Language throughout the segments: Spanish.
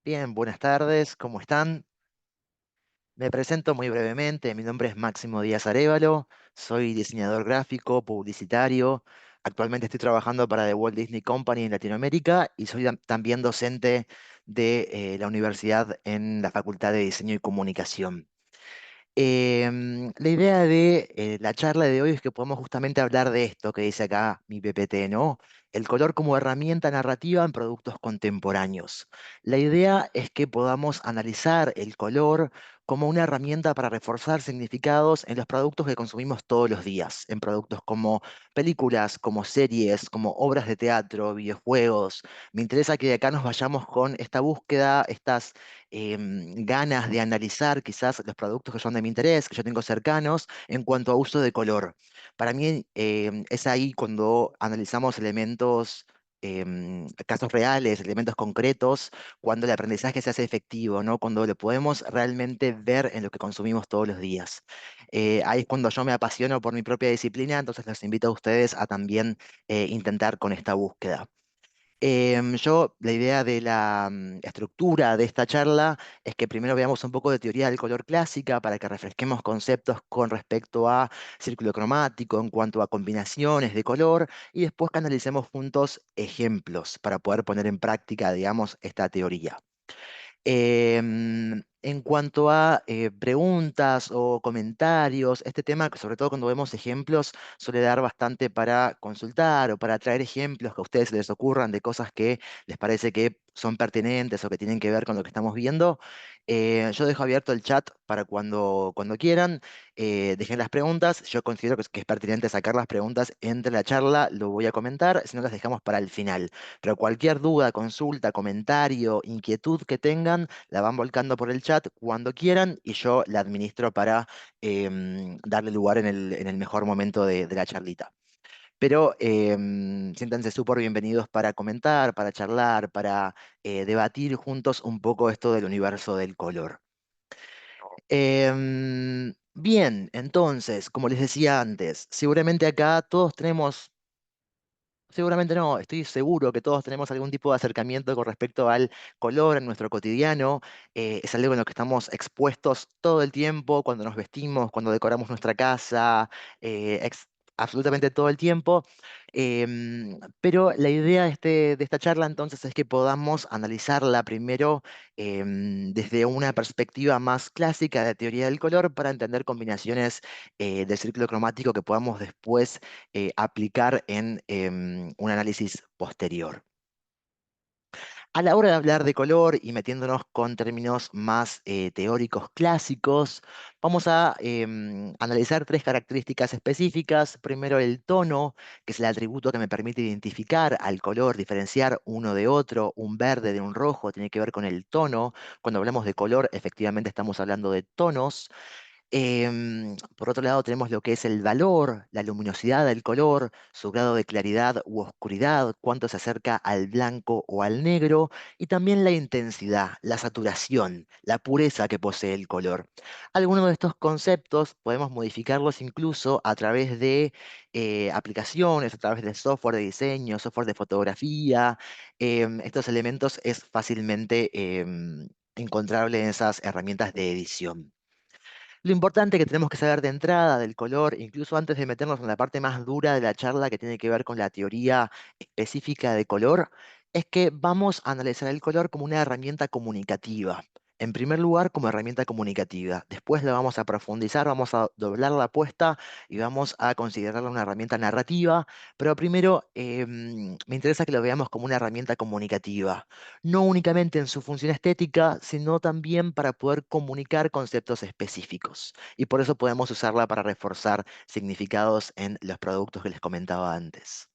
Bien, buenas tardes, ¿cómo están? Me presento muy brevemente, mi nombre es Máximo Díaz Arévalo, soy diseñador gráfico, publicitario, actualmente estoy trabajando para The Walt Disney Company en Latinoamérica y soy también docente de la universidad en la Facultad de Diseño y Comunicación. La idea de la charla de hoy es que podamos justamente hablar de esto que dice acá mi PPT, ¿no? El color como herramienta narrativa en productos contemporáneos. La idea es que podamos analizar el color como una herramienta para reforzar significados en los productos que consumimos todos los días, en productos como películas, como series, como obras de teatro, videojuegos. Me interesa que de acá nos vayamos con esta búsqueda, estas ganas de analizar quizás los productos que son de mi interés, que yo tengo cercanos, en cuanto a uso de color. Para mí es ahí cuando analizamos elementos, casos reales, elementos concretos, cuando el aprendizaje se hace efectivo, ¿no? Cuando lo podemos realmente ver en lo que consumimos todos los días. Ahí es cuando yo me apasiono por mi propia disciplina, entonces los invito a ustedes a también intentar con esta búsqueda. La idea de la estructura de esta charla es que primero veamos un poco de teoría del color clásica para que refresquemos conceptos con respecto a círculo cromático, en cuanto a combinaciones de color, y después que analicemos juntos ejemplos para poder poner en práctica, digamos, esta teoría. En cuanto a preguntas o comentarios, este tema, sobre todo cuando vemos ejemplos, suele dar bastante para consultar o para traer ejemplos que a ustedes se les ocurran de cosas que les parece que son pertinentes o que tienen que ver con lo que estamos viendo. Yo dejo abierto el chat para cuando quieran. Dejen las preguntas. Yo considero que es pertinente sacar las preguntas entre la charla, lo voy a comentar, si no las dejamos para el final. Pero cualquier duda, consulta, comentario, inquietud que tengan, la van volcando por el chat cuando quieran y yo la administro para darle lugar en el mejor momento de la charlita. Pero siéntanse súper bienvenidos para comentar, para charlar, para debatir juntos un poco esto del universo del color. Bien, entonces, como les decía antes, seguramente acá todos tenemos. Seguramente no, estoy seguro que todos tenemos algún tipo de acercamiento con respecto al color en nuestro cotidiano. Es algo en lo que estamos expuestos todo el tiempo, cuando nos vestimos, cuando decoramos nuestra casa, eh, ex- absolutamente todo el tiempo. Pero la idea de esta charla entonces es que podamos analizarla primero desde una perspectiva más clásica de teoría del color para entender combinaciones de círculo cromático que podamos después aplicar en un análisis posterior. A la hora de hablar de color y metiéndonos con términos más teóricos clásicos, vamos a analizar tres características específicas. Primero, el tono, que es el atributo que me permite identificar al color, diferenciar uno de otro, un verde de un rojo, tiene que ver con el tono. Cuando hablamos de color, efectivamente estamos hablando de tonos. Por otro lado, tenemos lo que es el valor, la luminosidad del color, su grado de claridad u oscuridad, cuánto se acerca al blanco o al negro, y también la intensidad, la saturación, la pureza que posee el color. Algunos de estos conceptos podemos modificarlos incluso a través de aplicaciones, a través de software de diseño, software de fotografía. Estos elementos es fácilmente encontrable en esas herramientas de edición. Lo importante que tenemos que saber de entrada del color, incluso antes de meternos en la parte más dura de la charla que tiene que ver con la teoría específica de color, es que vamos a analizar el color como una herramienta comunicativa. En primer lugar, como herramienta comunicativa. Después la vamos a profundizar, vamos a doblar la apuesta y vamos a considerarla una herramienta narrativa. Pero primero, me interesa que lo veamos como una herramienta comunicativa no únicamente en su función estética, sino también para poder comunicar conceptos específicos. Y por eso podemos usarla para reforzar significados en los productos que les comentaba antes.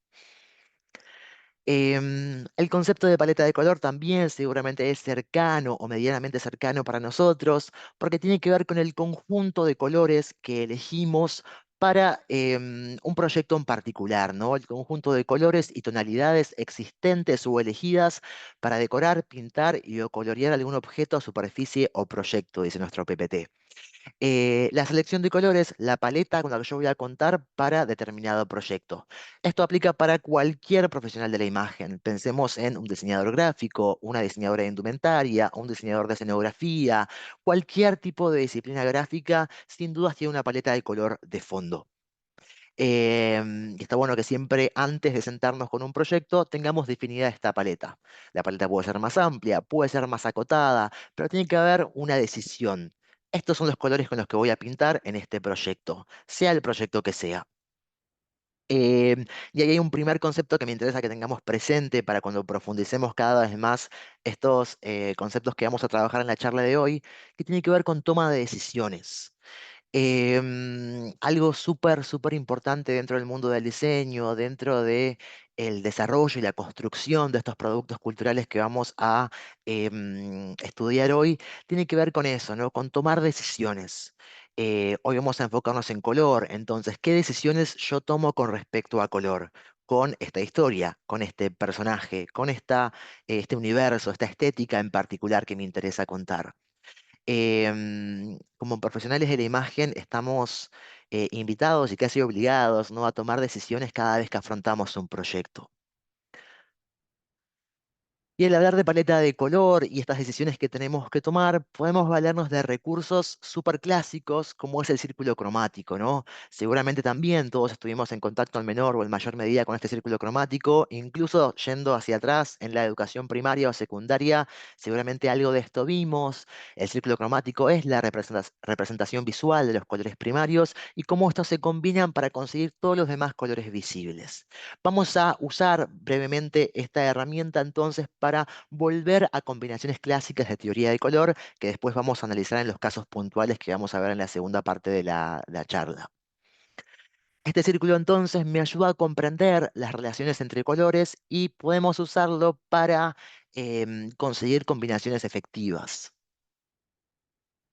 El concepto de paleta de color también seguramente es cercano o medianamente cercano para nosotros, porque tiene que ver con el conjunto de colores que elegimos para un proyecto en particular, ¿no? El conjunto de colores y tonalidades existentes o elegidas para decorar, pintar y o colorear algún objeto, superficie o proyecto, dice nuestro PPT. La selección de colores, la paleta con la que yo voy a contar para determinado proyecto. Esto aplica para cualquier profesional de la imagen. Pensemos en un diseñador gráfico, una diseñadora de indumentaria, un diseñador de escenografía, cualquier tipo de disciplina gráfica, sin duda tiene una paleta de color de fondo. Y está bueno que siempre antes de sentarnos con un proyecto tengamos definida esta paleta. La paleta puede ser más amplia, puede ser más acotada, pero tiene que haber una decisión. Estos son los colores con los que voy a pintar en este proyecto, sea el proyecto que sea. Y ahí hay un primer concepto que me interesa que tengamos presente para cuando profundicemos cada vez más estos conceptos que vamos a trabajar en la charla de hoy, que tiene que ver con toma de decisiones. Algo súper, súper importante dentro del mundo del diseño, dentro de el desarrollo y la construcción de estos productos culturales que vamos a estudiar hoy, tiene que ver con eso, ¿no? Con tomar decisiones. Hoy vamos a enfocarnos en color, entonces, ¿qué decisiones yo tomo con respecto a color? Con esta historia, con este personaje, con este universo, esta estética en particular que me interesa contar. Como profesionales de la imagen estamos invitados y casi obligados, ¿no?, a tomar decisiones cada vez que afrontamos un proyecto. Y al hablar de paleta de color y estas decisiones que tenemos que tomar, podemos valernos de recursos súper clásicos como es el círculo cromático, ¿no? Seguramente también todos estuvimos en contacto en menor o en mayor medida con este círculo cromático, incluso yendo hacia atrás en la educación primaria o secundaria, seguramente algo de esto vimos. El círculo cromático es la representación visual de los colores primarios y cómo estos se combinan para conseguir todos los demás colores visibles. Vamos a usar brevemente esta herramienta entonces para volver a combinaciones clásicas de teoría de color que después vamos a analizar en los casos puntuales que vamos a ver en la segunda parte de la charla. Este círculo entonces me ayuda a comprender las relaciones entre colores y podemos usarlo para conseguir combinaciones efectivas.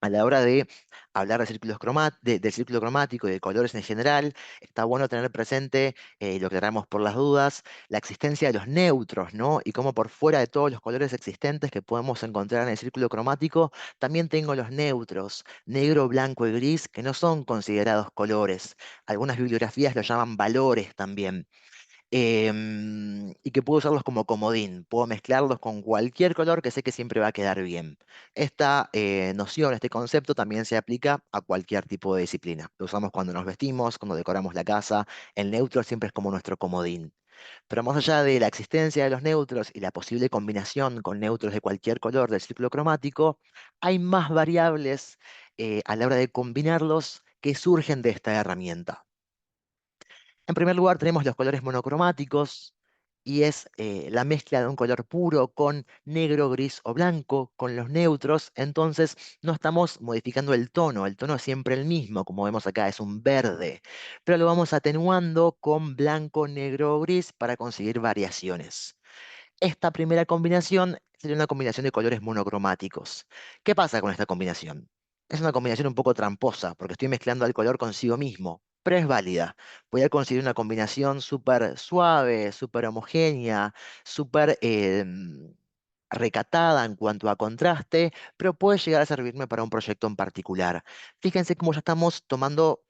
A la hora de hablar de del círculo cromático y de colores en general, está bueno tener presente, y lo aclaramos por las dudas, la existencia de los neutros, ¿no? Y cómo por fuera de todos los colores existentes que podemos encontrar en el círculo cromático, también tengo los neutros, negro, blanco y gris, que no son considerados colores. Algunas bibliografías los llaman valores también, y que puedo usarlos como comodín. Puedo mezclarlos con cualquier color que sé que siempre va a quedar bien. Esta noción, este concepto también se aplica a cualquier tipo de disciplina. Lo usamos cuando nos vestimos, cuando decoramos la casa. El neutro siempre es como nuestro comodín. Pero más allá de la existencia de los neutros y la posible combinación con neutros de cualquier color del círculo cromático, hay más variables a la hora de combinarlos que surgen de esta herramienta. En primer lugar, tenemos los colores monocromáticos y es la mezcla de un color puro con negro, gris o blanco, con los neutros. Entonces, no estamos modificando el tono es siempre el mismo, como vemos acá, es un verde, pero lo vamos atenuando con blanco, negro o gris para conseguir variaciones. Esta primera combinación sería una combinación de colores monocromáticos. ¿Qué pasa con esta combinación? Es una combinación un poco tramposa, porque estoy mezclando el color consigo mismo, pero es válida. Voy a conseguir una combinación súper suave, súper homogénea, súper recatada en cuanto a contraste, pero puede llegar a servirme para un proyecto en particular. Fíjense cómo ya estamos tomando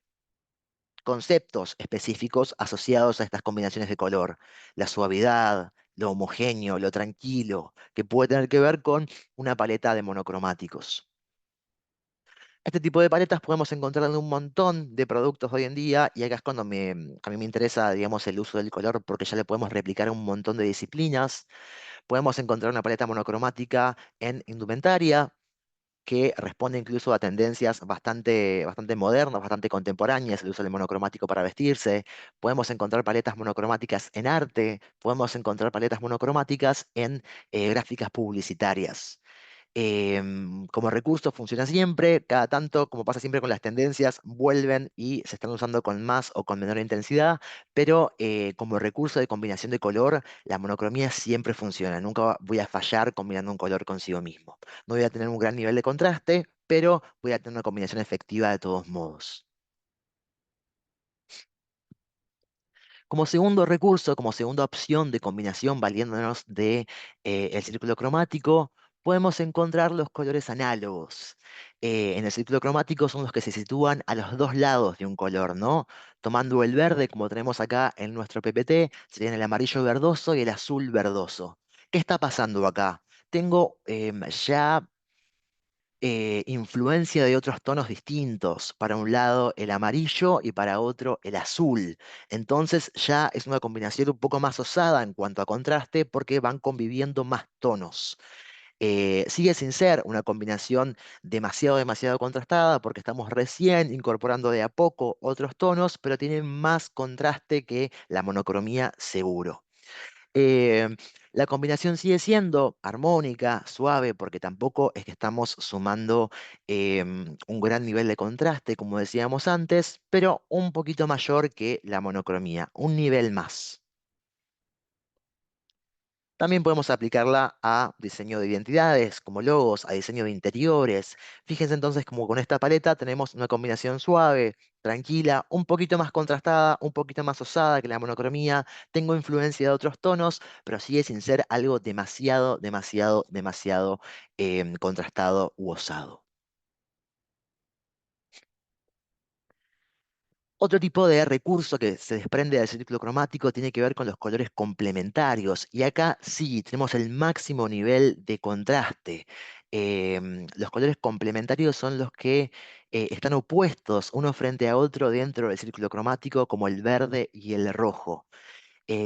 conceptos específicos asociados a estas combinaciones de color, la suavidad, lo homogéneo, lo tranquilo, que puede tener que ver con una paleta de monocromáticos. Este tipo de paletas podemos encontrar en un montón de productos hoy en día y acá es cuando a mí me interesa, digamos, el uso del color porque ya le podemos replicar a un montón de disciplinas. Podemos encontrar una paleta monocromática en indumentaria, que responde incluso a tendencias bastante modernas, bastante contemporáneas, el uso del monocromático para vestirse. Podemos encontrar paletas monocromáticas en arte, podemos encontrar paletas monocromáticas en gráficas publicitarias. Como recurso funciona siempre, cada tanto, como pasa siempre con las tendencias, vuelven y se están usando con más o con menor intensidad, pero como recurso de combinación de color, la monocromía siempre funciona, nunca voy a fallar combinando un color consigo mismo. No voy a tener un gran nivel de contraste, pero voy a tener una combinación efectiva de todos modos. Como segundo recurso, como segunda opción de combinación valiéndonos de el círculo cromático, podemos encontrar los colores análogos. En el círculo cromático son los que se sitúan a los dos lados de un color, ¿no? Tomando el verde, como tenemos acá en nuestro PPT, serían el amarillo verdoso y el azul verdoso. ¿Qué está pasando acá? Tengo ya influencia de otros tonos distintos. Para un lado el amarillo y para otro el azul. Entonces ya es una combinación un poco más osada en cuanto a contraste porque van conviviendo más tonos. Sigue sin ser una combinación demasiado contrastada porque estamos recién incorporando de a poco otros tonos, pero tienen más contraste que la monocromía seguro. Eh, la combinación sigue siendo armónica, suave, porque tampoco es que estamos sumando un gran nivel de contraste, como decíamos antes, pero un poquito mayor que la monocromía, un nivel más. También podemos aplicarla a diseño de identidades, como logos, a diseño de interiores. Fíjense entonces como con esta paleta tenemos una combinación suave, tranquila, un poquito más contrastada, un poquito más osada que la monocromía. Tengo influencia de otros tonos, pero sigue sin ser algo demasiado contrastado u osado. Otro tipo de recurso que se desprende del círculo cromático tiene que ver con los colores complementarios. Y acá sí, tenemos el máximo nivel de contraste. Los colores complementarios son los que están opuestos uno frente a otro dentro del círculo cromático, como el verde y el rojo.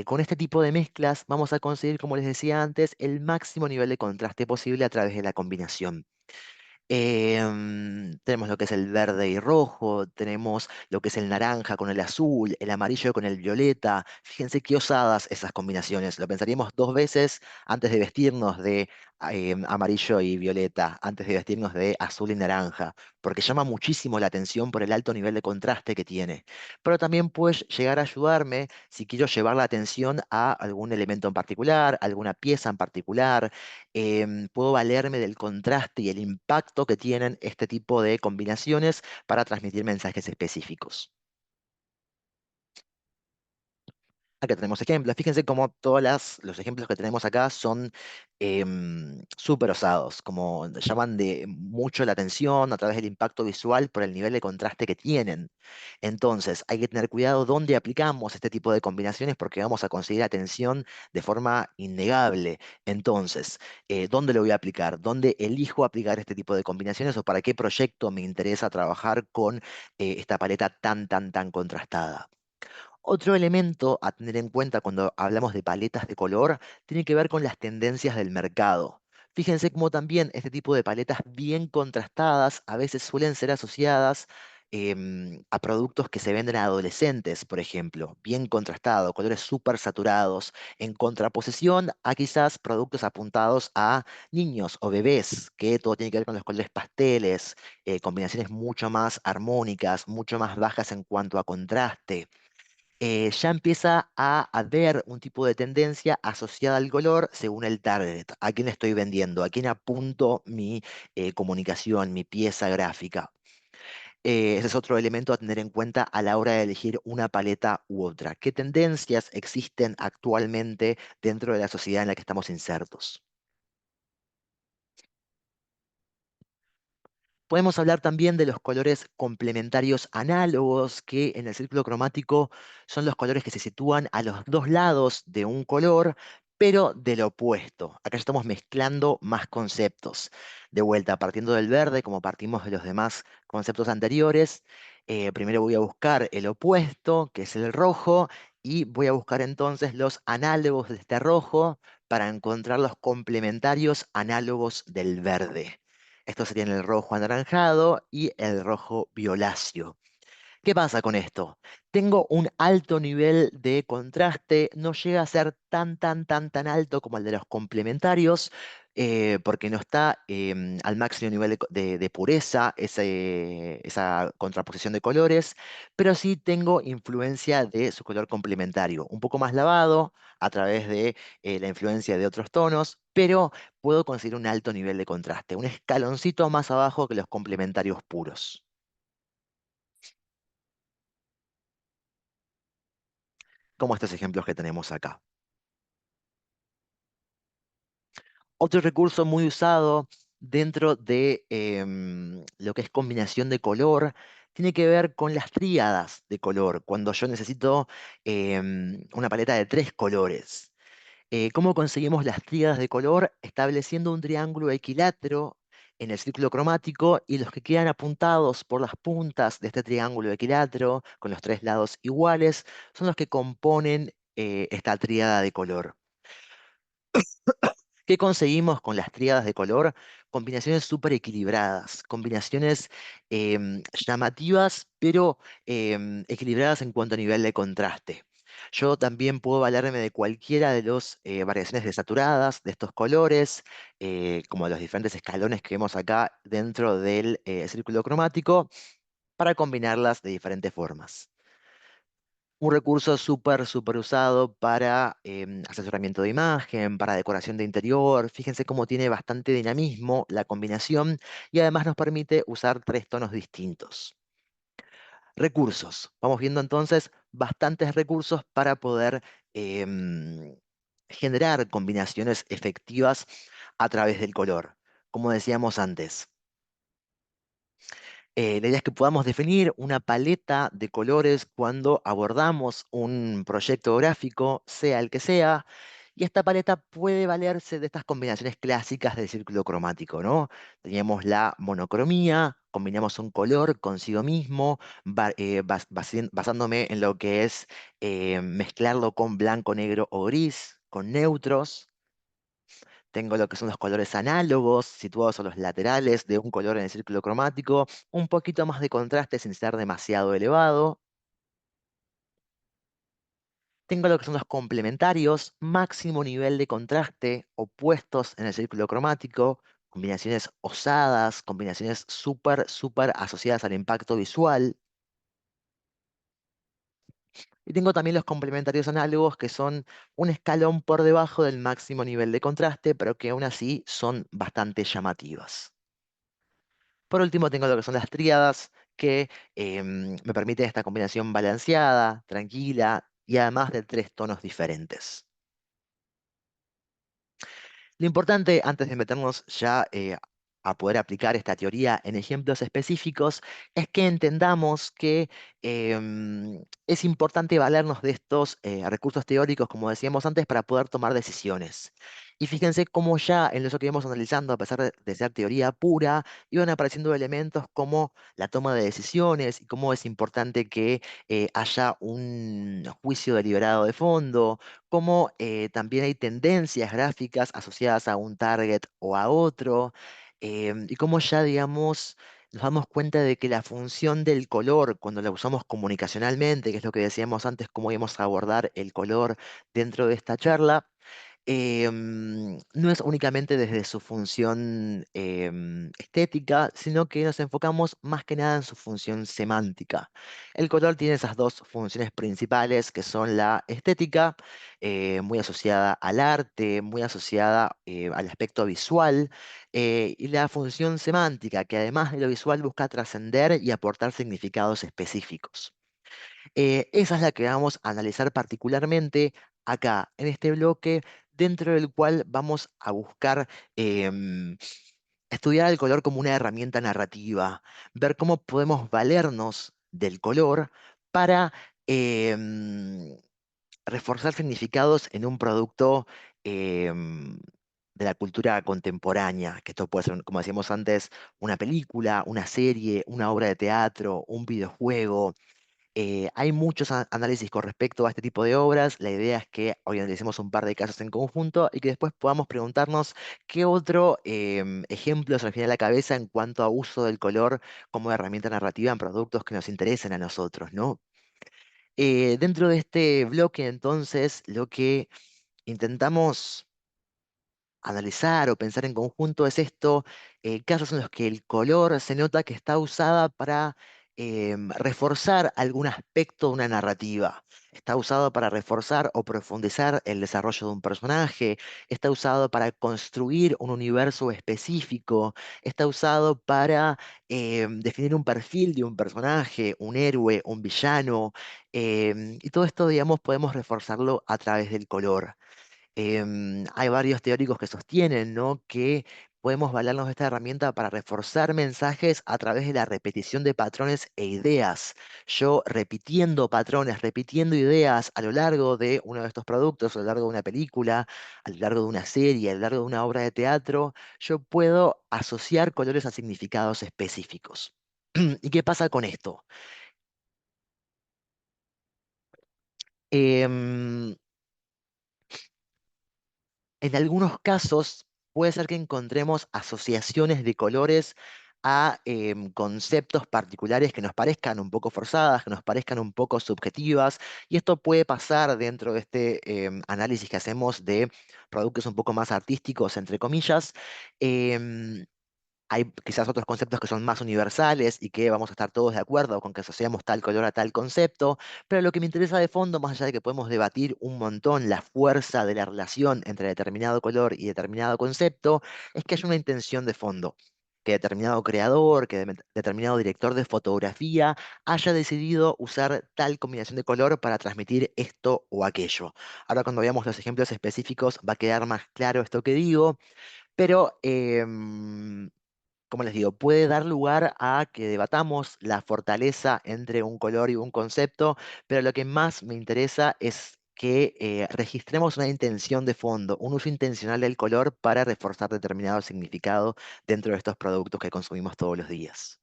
Con este tipo de mezclas vamos a conseguir, como les decía antes, el máximo nivel de contraste posible a través de la combinación. Tenemos lo que es el verde y rojo, tenemos lo que es el naranja con el azul, el amarillo con el violeta. Fíjense qué osadas esas combinaciones. Lo pensaríamos dos veces antes de vestirnos de amarillo y violeta, antes de vestirnos de azul y naranja, porque llama muchísimo la atención por el alto nivel de contraste que tiene. Pero también puede llegar a ayudarme si quiero llevar la atención a algún elemento en particular, alguna pieza en particular. Puedo valerme del contraste y el impacto que tienen este tipo de combinaciones para transmitir mensajes específicos. Acá tenemos ejemplos. Fíjense cómo todos los ejemplos que tenemos acá son súper osados, como llaman de mucho la atención a través del impacto visual por el nivel de contraste que tienen. Entonces, hay que tener cuidado dónde aplicamos este tipo de combinaciones porque vamos a conseguir atención de forma innegable. Entonces, ¿dónde lo voy a aplicar? ¿Dónde elijo aplicar este tipo de combinaciones o para qué proyecto me interesa trabajar con esta paleta tan contrastada? Otro elemento a tener en cuenta cuando hablamos de paletas de color tiene que ver con las tendencias del mercado. Fíjense cómo también este tipo de paletas bien contrastadas a veces suelen ser asociadas a productos que se venden a adolescentes, por ejemplo, bien contrastado, colores súper saturados, en contraposición a quizás productos apuntados a niños o bebés, que todo tiene que ver con los colores pasteles, combinaciones mucho más armónicas, mucho más bajas en cuanto a contraste. Ya empieza a haber un tipo de tendencia asociada al color según el target, a quién estoy vendiendo, a quién apunto mi comunicación, mi pieza gráfica. Ese es otro elemento a tener en cuenta a la hora de elegir una paleta u otra. ¿Qué tendencias existen actualmente dentro de la sociedad en la que estamos insertos? Podemos hablar también de los colores complementarios análogos, que en el círculo cromático son los colores que se sitúan a los dos lados de un color, pero del opuesto. Acá ya estamos mezclando más conceptos. De vuelta, partiendo del verde, como partimos de los demás conceptos anteriores, primero voy a buscar el opuesto, que es el rojo, y voy a buscar entonces los análogos de este rojo para encontrar los complementarios análogos del verde. Estos serían el rojo anaranjado y el rojo violáceo. ¿Qué pasa con esto? Tengo un alto nivel de contraste, no llega a ser tan alto como el de los complementarios, porque no está al máximo nivel de pureza esa contraposición de colores, pero sí tengo influencia de su color complementario, un poco más lavado a través de la influencia de otros tonos, pero puedo conseguir un alto nivel de contraste, un escaloncito más abajo que los complementarios puros, como estos ejemplos que tenemos acá. Otro recurso muy usado dentro de lo que es combinación de color tiene que ver con las tríadas de color, cuando yo necesito una paleta de tres colores. ¿Cómo conseguimos las tríadas de color? Estableciendo un triángulo equilátero en el círculo cromático y los que quedan apuntados por las puntas de este triángulo equilátero con los tres lados iguales son los que componen esta tríada de color. ¿Qué conseguimos con las tríadas de color? Combinaciones súper equilibradas, combinaciones llamativas, pero equilibradas en cuanto a nivel de contraste. Yo también puedo valerme de cualquiera de las variaciones desaturadas de estos colores, como los diferentes escalones que vemos acá dentro del círculo cromático, para combinarlas de diferentes formas. Un recurso súper usado para asesoramiento de imagen, para decoración de interior. Fíjense cómo tiene bastante dinamismo la combinación y además nos permite usar tres tonos distintos. Recursos. Vamos viendo entonces bastantes recursos para poder generar combinaciones efectivas a través del color. Como decíamos antes. La idea es que podamos definir una paleta de colores cuando abordamos un proyecto gráfico, sea el que sea, y esta paleta puede valerse de estas combinaciones clásicas del círculo cromático, ¿no? Teníamos la monocromía, combinamos un color consigo mismo, basándome en lo que es mezclarlo con blanco, negro o gris, con neutros. Tengo lo que son los colores análogos, situados a los laterales de un color en el círculo cromático, un poquito más de contraste sin ser demasiado elevado. Tengo lo que son los complementarios, máximo nivel de contraste, opuestos en el círculo cromático, combinaciones osadas, combinaciones súper asociadas al impacto visual. Y tengo también los complementarios análogos, que son un escalón por debajo del máximo nivel de contraste, pero que aún así son bastante llamativas. Por último, tengo lo que son las tríadas, que me permiten esta combinación balanceada, tranquila y además de tres tonos diferentes. Lo importante, antes de meternos ya a poder aplicar esta teoría en ejemplos específicos, es que entendamos que es importante valernos de estos recursos teóricos, como decíamos antes, para poder tomar decisiones. Y fíjense cómo ya en eso que íbamos analizando, a pesar de ser teoría pura, iban apareciendo elementos como la toma de decisiones y cómo es importante que haya un juicio deliberado de fondo, como también hay tendencias gráficas asociadas a un target o a otro, y como ya, digamos, nos damos cuenta de que la función del color, cuando la usamos comunicacionalmente, que es lo que decíamos antes, cómo íbamos a abordar el color dentro de esta charla, no es únicamente desde su función estética, sino que nos enfocamos más que nada en su función semántica. El color tiene esas dos funciones principales, que son la estética, muy asociada al arte, muy asociada al aspecto visual, y la función semántica, que además de lo visual busca trascender y aportar significados específicos. Esa es la que vamos a analizar particularmente acá, en este bloque, dentro del cual vamos a buscar em, estudiar el color como una herramienta narrativa, ver cómo podemos valernos del color para em, reforzar significados en un producto em, de la cultura contemporánea, que esto puede ser, como decíamos antes, una película, una serie, una obra de teatro, un videojuego. Hay muchos análisis con respecto a este tipo de obras. La idea es que hoy analicemos un par de casos en conjunto y que después podamos preguntarnos qué otro ejemplo se nos viene a la cabeza en cuanto a uso del color como herramienta narrativa en productos que nos interesen a nosotros, ¿no? Dentro de este bloque, entonces, lo que intentamos analizar o pensar en conjunto es esto, casos en los que el color se nota que está usada para reforzar algún aspecto de una narrativa. Está usado para reforzar o profundizar el desarrollo de un personaje, está usado para construir un universo específico, está usado para definir un perfil de un personaje, un héroe, un villano, y todo esto, digamos, podemos reforzarlo a través del color. Hay varios teóricos que sostienen, ¿no?, que podemos valernos de esta herramienta para reforzar mensajes a través de la repetición de patrones e ideas. Yo repitiendo patrones, repitiendo ideas a lo largo de uno de estos productos, a lo largo de una película, a lo largo de una serie, a lo largo de una obra de teatro, yo puedo asociar colores a significados específicos. ¿Y qué pasa con esto? Em, En algunos casos puede ser que encontremos asociaciones de colores a conceptos particulares que nos parezcan un poco forzadas, que nos parezcan un poco subjetivas, y esto puede pasar dentro de este análisis que hacemos de productos un poco más artísticos, entre comillas. Em, Hay quizás otros conceptos que son más universales y que vamos a estar todos de acuerdo con que asociamos tal color a tal concepto, pero lo que me interesa de fondo, más allá de que podemos debatir un montón la fuerza de la relación entre determinado color y determinado concepto, es que haya una intención de fondo, que determinado creador, que determinado director de fotografía haya decidido usar tal combinación de color para transmitir esto o aquello. Ahora cuando veamos los ejemplos específicos va a quedar más claro esto que digo, pero como les digo, puede dar lugar a que debatamos la fortaleza entre un color y un concepto, pero lo que más me interesa es que registremos una intención de fondo, un uso intencional del color para reforzar determinado significado dentro de estos productos que consumimos todos los días.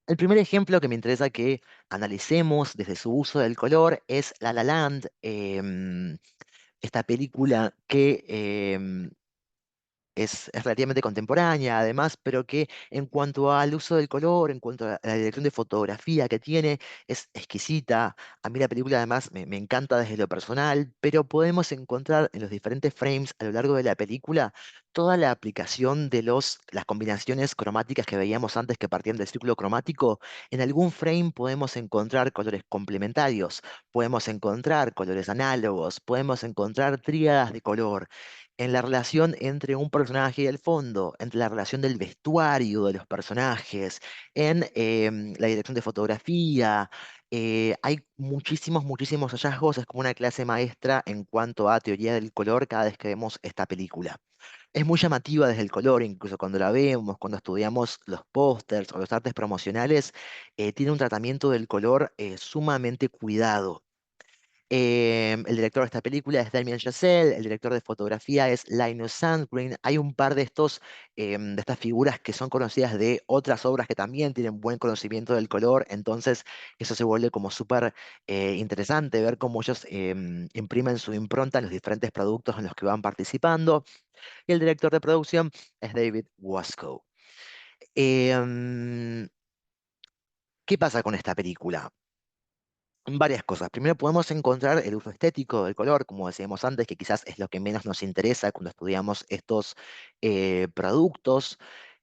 El primer ejemplo que me interesa que analicemos desde su uso del color es La La Land, esta película que es relativamente contemporánea, además, pero que en cuanto al uso del color, en cuanto a la dirección de fotografía que tiene, es exquisita. A mí la película además me encanta desde lo personal, pero podemos encontrar en los diferentes frames a lo largo de la película toda la aplicación de las combinaciones cromáticas que veíamos antes que partían del círculo cromático. En algún frame podemos encontrar colores complementarios, podemos encontrar colores análogos, podemos encontrar tríadas de color en la relación entre un personaje y el fondo, entre la relación del vestuario de los personajes, en la dirección de fotografía. Hay muchísimos, muchísimos hallazgos. Es como una clase maestra en cuanto a teoría del color cada vez que vemos esta película. Es muy llamativa desde el color, incluso cuando la vemos, cuando estudiamos los pósters o los artes promocionales, tiene un tratamiento del color sumamente cuidado. El director de esta película es Damien Chazelle, el director de fotografía es Linus Sandgren. Hay un par de de estas figuras que son conocidas de otras obras que también tienen buen conocimiento del color, entonces eso se vuelve como súper interesante ver cómo ellos imprimen su impronta en los diferentes productos en los que van participando. Y el director de producción es David Wascoe. Em, ¿Qué pasa con esta película? Varias cosas. Primero podemos encontrar el uso estético del color, como decíamos antes, que quizás es lo que menos nos interesa cuando estudiamos estos productos,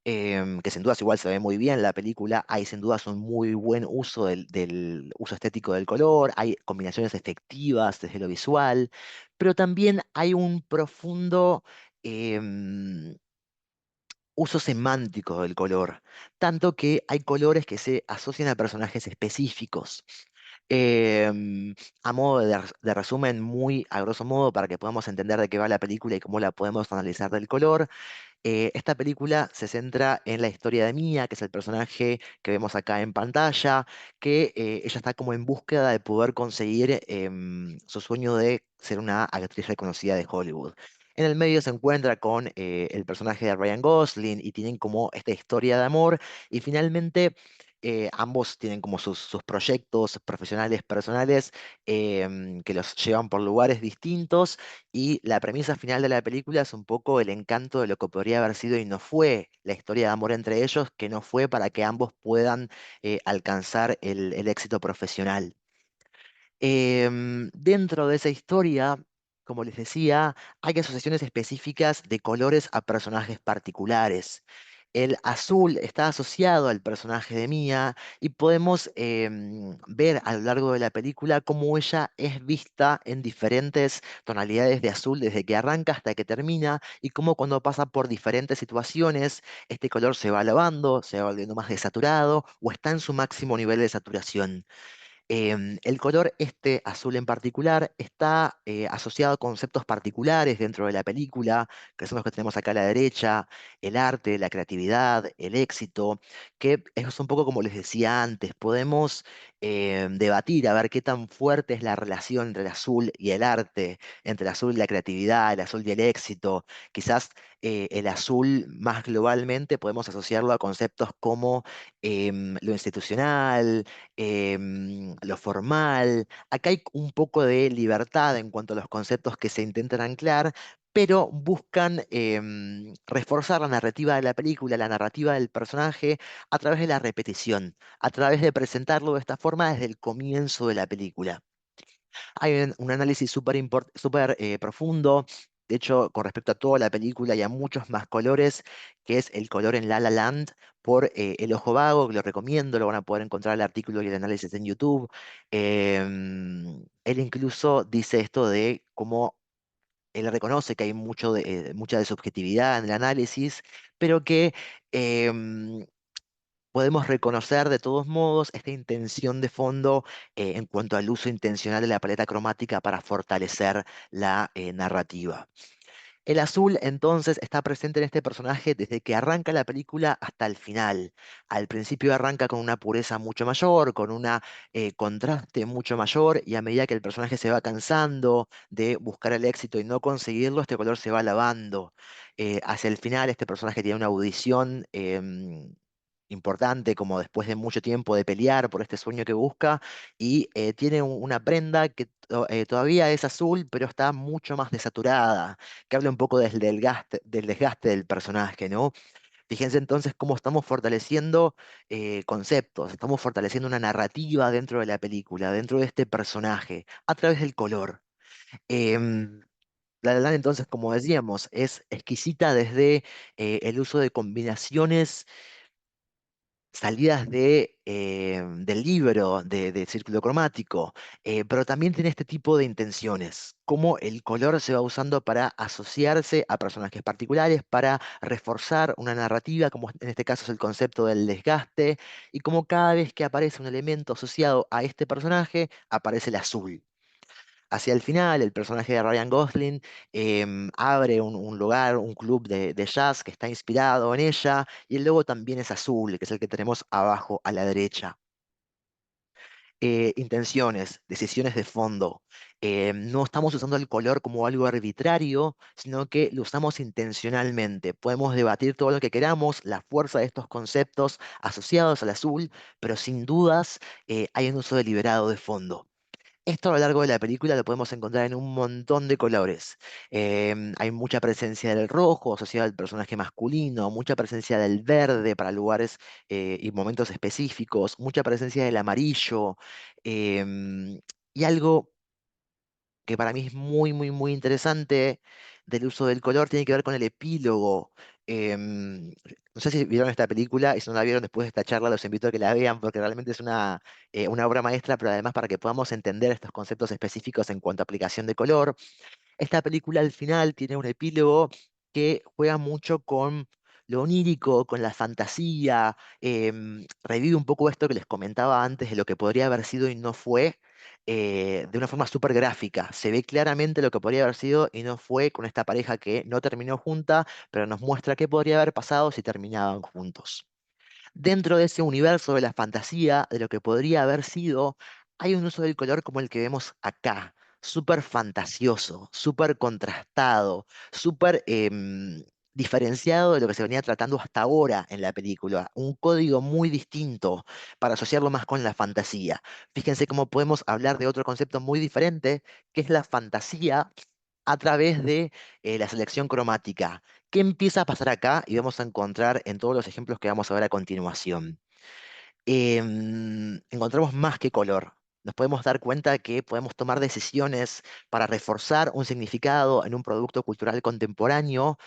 que sin dudas igual se ve muy bien en la película. Hay sin dudas un muy buen uso del uso estético del color, hay combinaciones efectivas desde lo visual, pero también hay un profundo uso semántico del color, tanto que hay colores que se asocian a personajes específicos. Em, a modo de resumen, muy a grosso modo, para que podamos entender de qué va la película y cómo la podemos analizar del color, esta película se centra en la historia de Mia, que es el personaje que vemos acá en pantalla, que ella está como en búsqueda de poder conseguir su sueño de ser una actriz reconocida de Hollywood. En el medio se encuentra con el personaje de Ryan Gosling y tienen como esta historia de amor y finalmente ambos tienen como sus proyectos profesionales, personales, que los llevan por lugares distintos y la premisa final de la película es un poco el encanto de lo que podría haber sido y no fue la historia de amor entre ellos, que no fue para que ambos puedan alcanzar el éxito profesional. Dentro de esa historia, como les decía, hay asociaciones específicas de colores a personajes particulares. El azul está asociado al personaje de Mia y podemos ver a lo largo de la película cómo ella es vista en diferentes tonalidades de azul desde que arranca hasta que termina y cómo cuando pasa por diferentes situaciones este color se va lavando, se va volviendo más desaturado o está en su máximo nivel de saturación. El color este azul en particular está asociado a conceptos particulares dentro de la película, que son los que tenemos acá a la derecha: el arte, la creatividad, el éxito, que es un poco como les decía antes. Podemos debatir a ver qué tan fuerte es la relación entre el azul y el arte, entre el azul y la creatividad, el azul y el éxito. Quizás el azul más globalmente podemos asociarlo a conceptos como lo institucional, lo formal. Acá hay un poco de libertad en cuanto a los conceptos que se intentan anclar, pero buscan reforzar la narrativa de la película, la narrativa del personaje, a través de la repetición, a través de presentarlo de esta forma desde el comienzo de la película. Hay un análisis súper profundo, de hecho, con respecto a toda la película y a muchos más colores, que es el color en La La Land por El Ojo Vago, que lo recomiendo. Lo van a poder encontrar el artículo y el análisis en YouTube. Él incluso dice esto de cómo él reconoce que hay mucha de subjetividad en el análisis, pero que em, podemos reconocer de todos modos esta intención de fondo en cuanto al uso intencional de la paleta cromática para fortalecer la narrativa. El azul entonces está presente en este personaje desde que arranca la película hasta el final. Al principio arranca con una pureza mucho mayor, con un contraste mucho mayor, y a medida que el personaje se va cansando de buscar el éxito y no conseguirlo, este color se va lavando. Hacia el final este personaje tiene una audición importante, como después de mucho tiempo de pelear por este sueño que busca, y tiene una prenda que todavía es azul, pero está mucho más desaturada, que habla un poco del desgaste del personaje, ¿no? Fíjense entonces cómo estamos fortaleciendo conceptos, estamos fortaleciendo una narrativa dentro de la película, dentro de este personaje, a través del color. Em, La La Land, entonces, como decíamos, es exquisita desde el uso de combinaciones salidas del libro de Círculo Cromático, pero también tiene este tipo de intenciones, cómo el color se va usando para asociarse a personajes particulares, para reforzar una narrativa, como en este caso es el concepto del desgaste, y cómo cada vez que aparece un elemento asociado a este personaje, aparece el azul. Hacia el final, el personaje de Ryan Gosling abre un lugar, un club de jazz que está inspirado en ella, y el logo también es azul, que es el que tenemos abajo a la derecha. Intenciones, decisiones de fondo. No estamos usando el color como algo arbitrario, sino que lo usamos intencionalmente. Podemos debatir todo lo que queramos, la fuerza de estos conceptos asociados al azul, pero sin dudas hay un uso deliberado de fondo. Esto a lo largo de la película lo podemos encontrar en un montón de colores. Hay mucha presencia del rojo asociado al personaje masculino, mucha presencia del verde para lugares y momentos específicos, mucha presencia del amarillo, y algo que para mí es muy, muy, muy interesante del uso del color tiene que ver con el epílogo. No sé si vieron esta película, y si no la vieron después de esta charla, los invito a que la vean porque realmente es una obra maestra, pero además para que podamos entender estos conceptos específicos en cuanto a aplicación de color. Esta película al final tiene un epílogo que juega mucho con lo onírico, con la fantasía, revive un poco esto que les comentaba antes de lo que podría haber sido y no fue, de una forma súper gráfica. Se ve claramente lo que podría haber sido y no fue con esta pareja que no terminó junta, pero nos muestra qué podría haber pasado si terminaban juntos. Dentro de ese universo de la fantasía, de lo que podría haber sido, hay un uso del color como el que vemos acá, súper fantasioso, súper contrastado, súper diferenciado de lo que se venía tratando hasta ahora en la película. Un código muy distinto para asociarlo más con la fantasía. Fíjense cómo podemos hablar de otro concepto muy diferente, que es la fantasía a través de la selección cromática. ¿Qué empieza a pasar acá? Y vamos a encontrar en todos los ejemplos que vamos a ver a continuación. Encontramos más que color. Nos podemos dar cuenta que podemos tomar decisiones para reforzar un significado en un producto cultural contemporáneo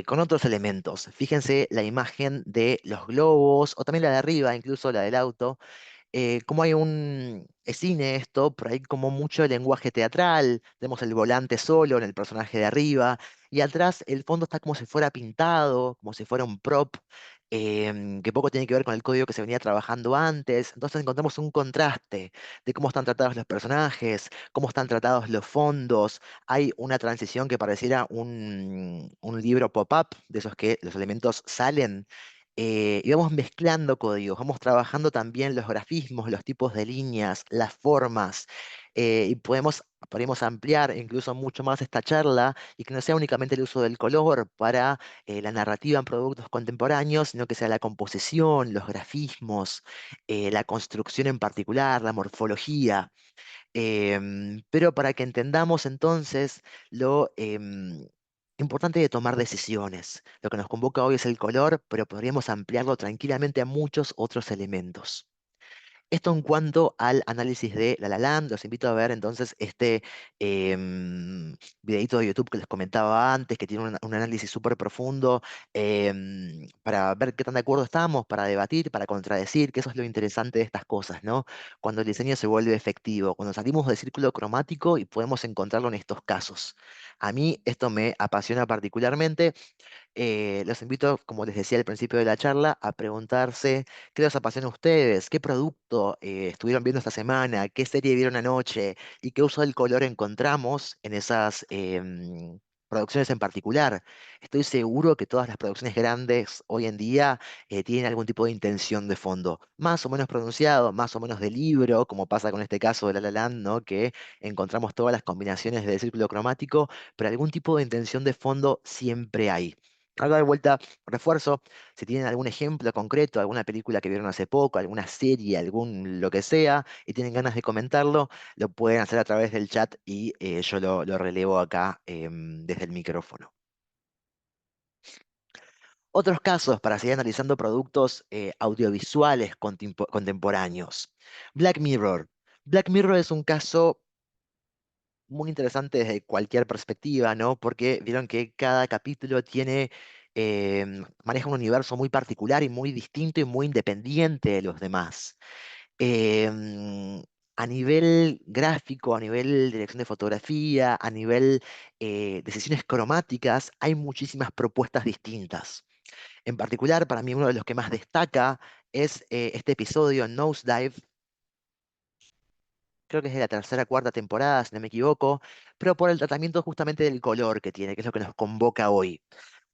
con otros elementos. Fíjense la imagen de los globos, o también la de arriba, incluso la del auto. Como hay es cine esto, pero hay como mucho lenguaje teatral. Tenemos el volante solo en el personaje de arriba, y atrás el fondo está como si fuera pintado, como si fuera un prop. que poco tiene que ver con el código que se venía trabajando antes. Entonces encontramos un contraste de cómo están tratados los personajes, cómo están tratados los fondos. Hay una transición que pareciera un libro pop-up, de esos que los elementos salen. Y vamos mezclando códigos, vamos trabajando también los grafismos, los tipos de líneas, las formas, y podemos ampliar incluso mucho más esta charla y que no sea únicamente el uso del color para la narrativa en productos contemporáneos, sino que sea la composición, los grafismos, la construcción en particular, la morfología. Pero para que entendamos entonces lo importante de tomar decisiones. Lo que nos convoca hoy es el color, pero podríamos ampliarlo tranquilamente a muchos otros elementos. Esto en cuanto al análisis de La La Land, los invito a ver entonces este videito de YouTube que les comentaba antes, que tiene un análisis súper profundo, para ver qué tan de acuerdo estamos, para debatir, para contradecir, que eso es lo interesante de estas cosas, ¿no? Cuando el diseño se vuelve efectivo, cuando salimos del círculo cromático y podemos encontrarlo en estos casos. A mí esto me apasiona particularmente. Los invito, como les decía al principio de la charla, a preguntarse qué les apasiona a ustedes, qué producto estuvieron viendo esta semana, qué serie vieron anoche y qué uso del color encontramos en esas producciones en particular. Estoy seguro que todas las producciones grandes hoy en día tienen algún tipo de intención de fondo, más o menos pronunciado, más o menos de libro, como pasa con este caso de La La Land, ¿no? Que encontramos todas las combinaciones del círculo cromático, pero algún tipo de intención de fondo siempre hay. Acá de vuelta, refuerzo, si tienen algún ejemplo concreto, alguna película que vieron hace poco, alguna serie, algún lo que sea, y tienen ganas de comentarlo, lo pueden hacer a través del chat y yo lo relevo acá desde el micrófono. Otros casos para seguir analizando productos audiovisuales contemporáneos. Black Mirror. Black Mirror es un caso muy interesante desde cualquier perspectiva, ¿no? Porque vieron que cada capítulo maneja un universo muy particular y muy distinto y muy independiente de los demás. Em, a nivel gráfico, a nivel dirección de fotografía, a nivel decisiones cromáticas, hay muchísimas propuestas distintas. En particular, para mí uno de los que más destaca es este episodio Nosedive, creo que es de la tercera o cuarta temporada, si no me equivoco, pero por el tratamiento justamente del color que tiene, que es lo que nos convoca hoy.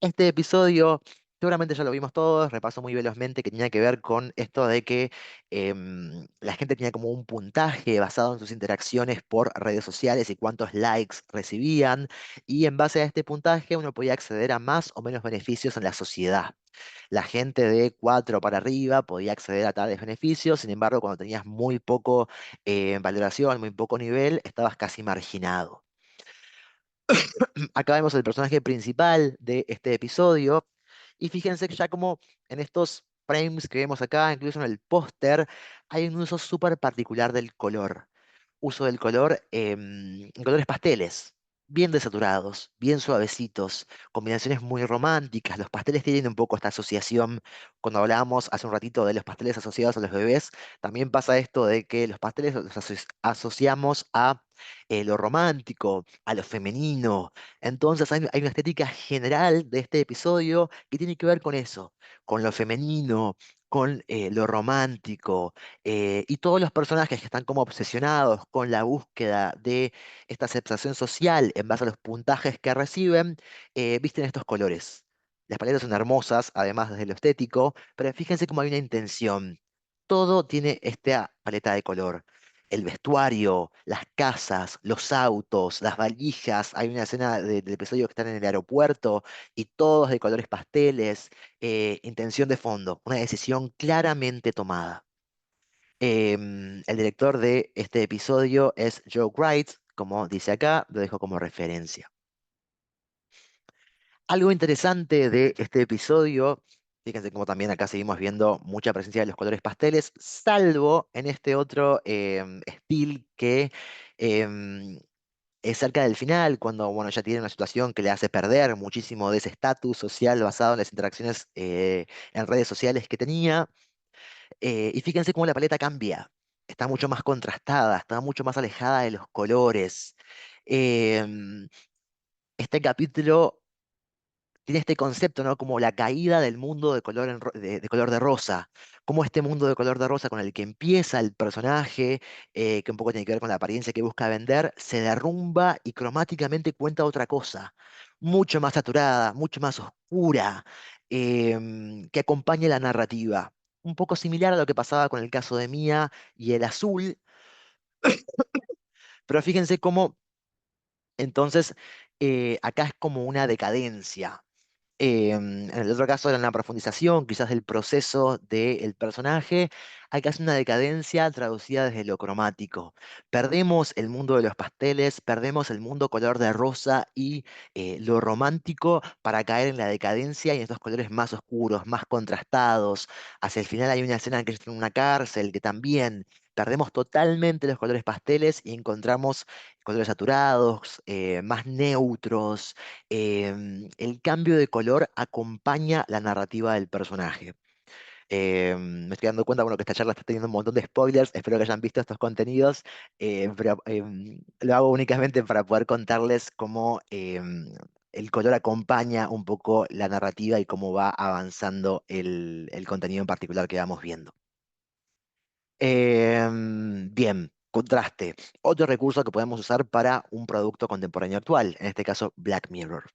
Este episodio, seguramente ya lo vimos todos, repaso muy velozmente, que tenía que ver con esto de que la gente tenía como un puntaje basado en sus interacciones por redes sociales y cuántos likes recibían, y en base a este puntaje uno podía acceder a más o menos beneficios en la sociedad. La gente de 4 para arriba podía acceder a tales beneficios, sin embargo, cuando tenías muy poco valoración, muy poco nivel, estabas casi marginado. Acá vemos el personaje principal de este episodio, y fíjense que ya como en estos frames que vemos acá, incluso en el póster, hay un uso súper particular del color. Uso del color en colores pasteles, bien desaturados, bien suavecitos, combinaciones muy románticas. Los pasteles tienen un poco esta asociación, cuando hablábamos hace un ratito de los pasteles asociados a los bebés, también pasa esto de que los pasteles los asociamos a lo romántico, a lo femenino. Entonces hay una estética general de este episodio que tiene que ver con eso, con lo femenino, con lo romántico, y todos los personajes que están como obsesionados con la búsqueda de esta aceptación social en base a los puntajes que reciben, visten estos colores. Las paletas son hermosas, además desde lo estético, pero fíjense cómo hay una intención. Todo tiene esta paleta de color. El vestuario, las casas, los autos, las valijas. Hay una escena del episodio que están en el aeropuerto y todos de colores pasteles. Intención de fondo, una decisión claramente tomada. El director de este episodio es Joe Wright, como dice acá, lo dejo como referencia. Algo interesante de este episodio, fíjense como también acá seguimos viendo mucha presencia de los colores pasteles, salvo en este otro estilo que em, es cerca del final, cuando bueno, ya tiene una situación que le hace perder muchísimo de ese estatus social basado en las interacciones en redes sociales que tenía. Y fíjense cómo la paleta cambia. Está mucho más contrastada, está mucho más alejada de los colores. Este capítulo tiene este concepto, ¿no? Como la caída del mundo de color, de color de rosa, como este mundo de color de rosa con el que empieza el personaje, que un poco tiene que ver con la apariencia que busca vender, se derrumba y cromáticamente cuenta otra cosa, mucho más saturada, mucho más oscura, que acompaña la narrativa. Un poco similar a lo que pasaba con el caso de Mia y el azul, pero fíjense cómo entonces acá es como una decadencia. En el otro caso era una profundización, quizás del proceso del personaje. Acá es una decadencia traducida desde lo cromático. Perdemos el mundo de los pasteles, perdemos el mundo color de rosa y lo romántico para caer en la decadencia y en estos colores más oscuros, más contrastados. Hacia el final hay una escena en que está en una cárcel que también perdemos totalmente los colores pasteles y encontramos colores saturados, más neutros. El cambio de color acompaña la narrativa del personaje. Me estoy dando cuenta, bueno, que esta charla está teniendo un montón de spoilers, espero que hayan visto estos contenidos, pero lo hago únicamente para poder contarles cómo el color acompaña un poco la narrativa y cómo va avanzando el contenido en particular que vamos viendo. Bien, contraste. Otro recurso que podemos usar para un producto contemporáneo actual, en este caso Black Mirror.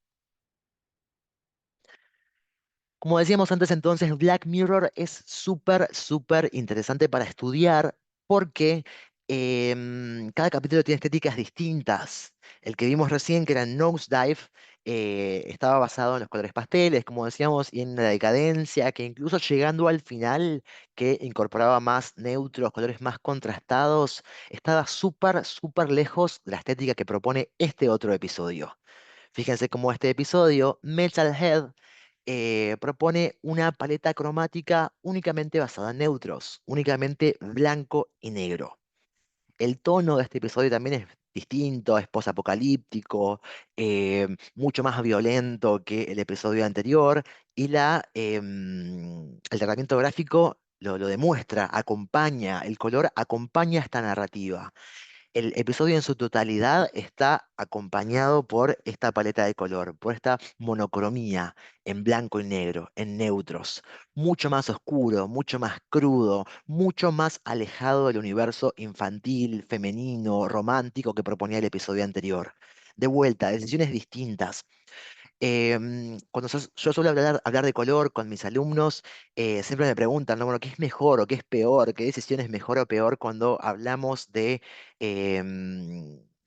Como decíamos antes, entonces, Black Mirror es súper, súper interesante para estudiar porque cada capítulo tiene estéticas distintas. El que vimos recién, que era Nosedive, estaba basado en los colores pasteles, como decíamos, y en la decadencia, que incluso llegando al final, que incorporaba más neutros, colores más contrastados, estaba súper, súper lejos de la estética que propone este otro episodio. Fíjense cómo este episodio, Metalhead, propone una paleta cromática únicamente basada en neutros, únicamente blanco y negro. El tono de este episodio también es distinto, es posapocalíptico, mucho más violento que el episodio anterior, y el tratamiento gráfico lo demuestra, acompaña, el color acompaña esta narrativa. El episodio en su totalidad está acompañado por esta paleta de color, por esta monocromía en blanco y negro, en neutros, mucho más oscuro, mucho más crudo, mucho más alejado del universo infantil, femenino, romántico que proponía el episodio anterior. De vuelta, decisiones distintas. Cuando yo suelo hablar de color con mis alumnos, siempre me preguntan, ¿no? Bueno, ¿qué es mejor o qué es peor? ¿Qué decisión es mejor o peor cuando hablamos de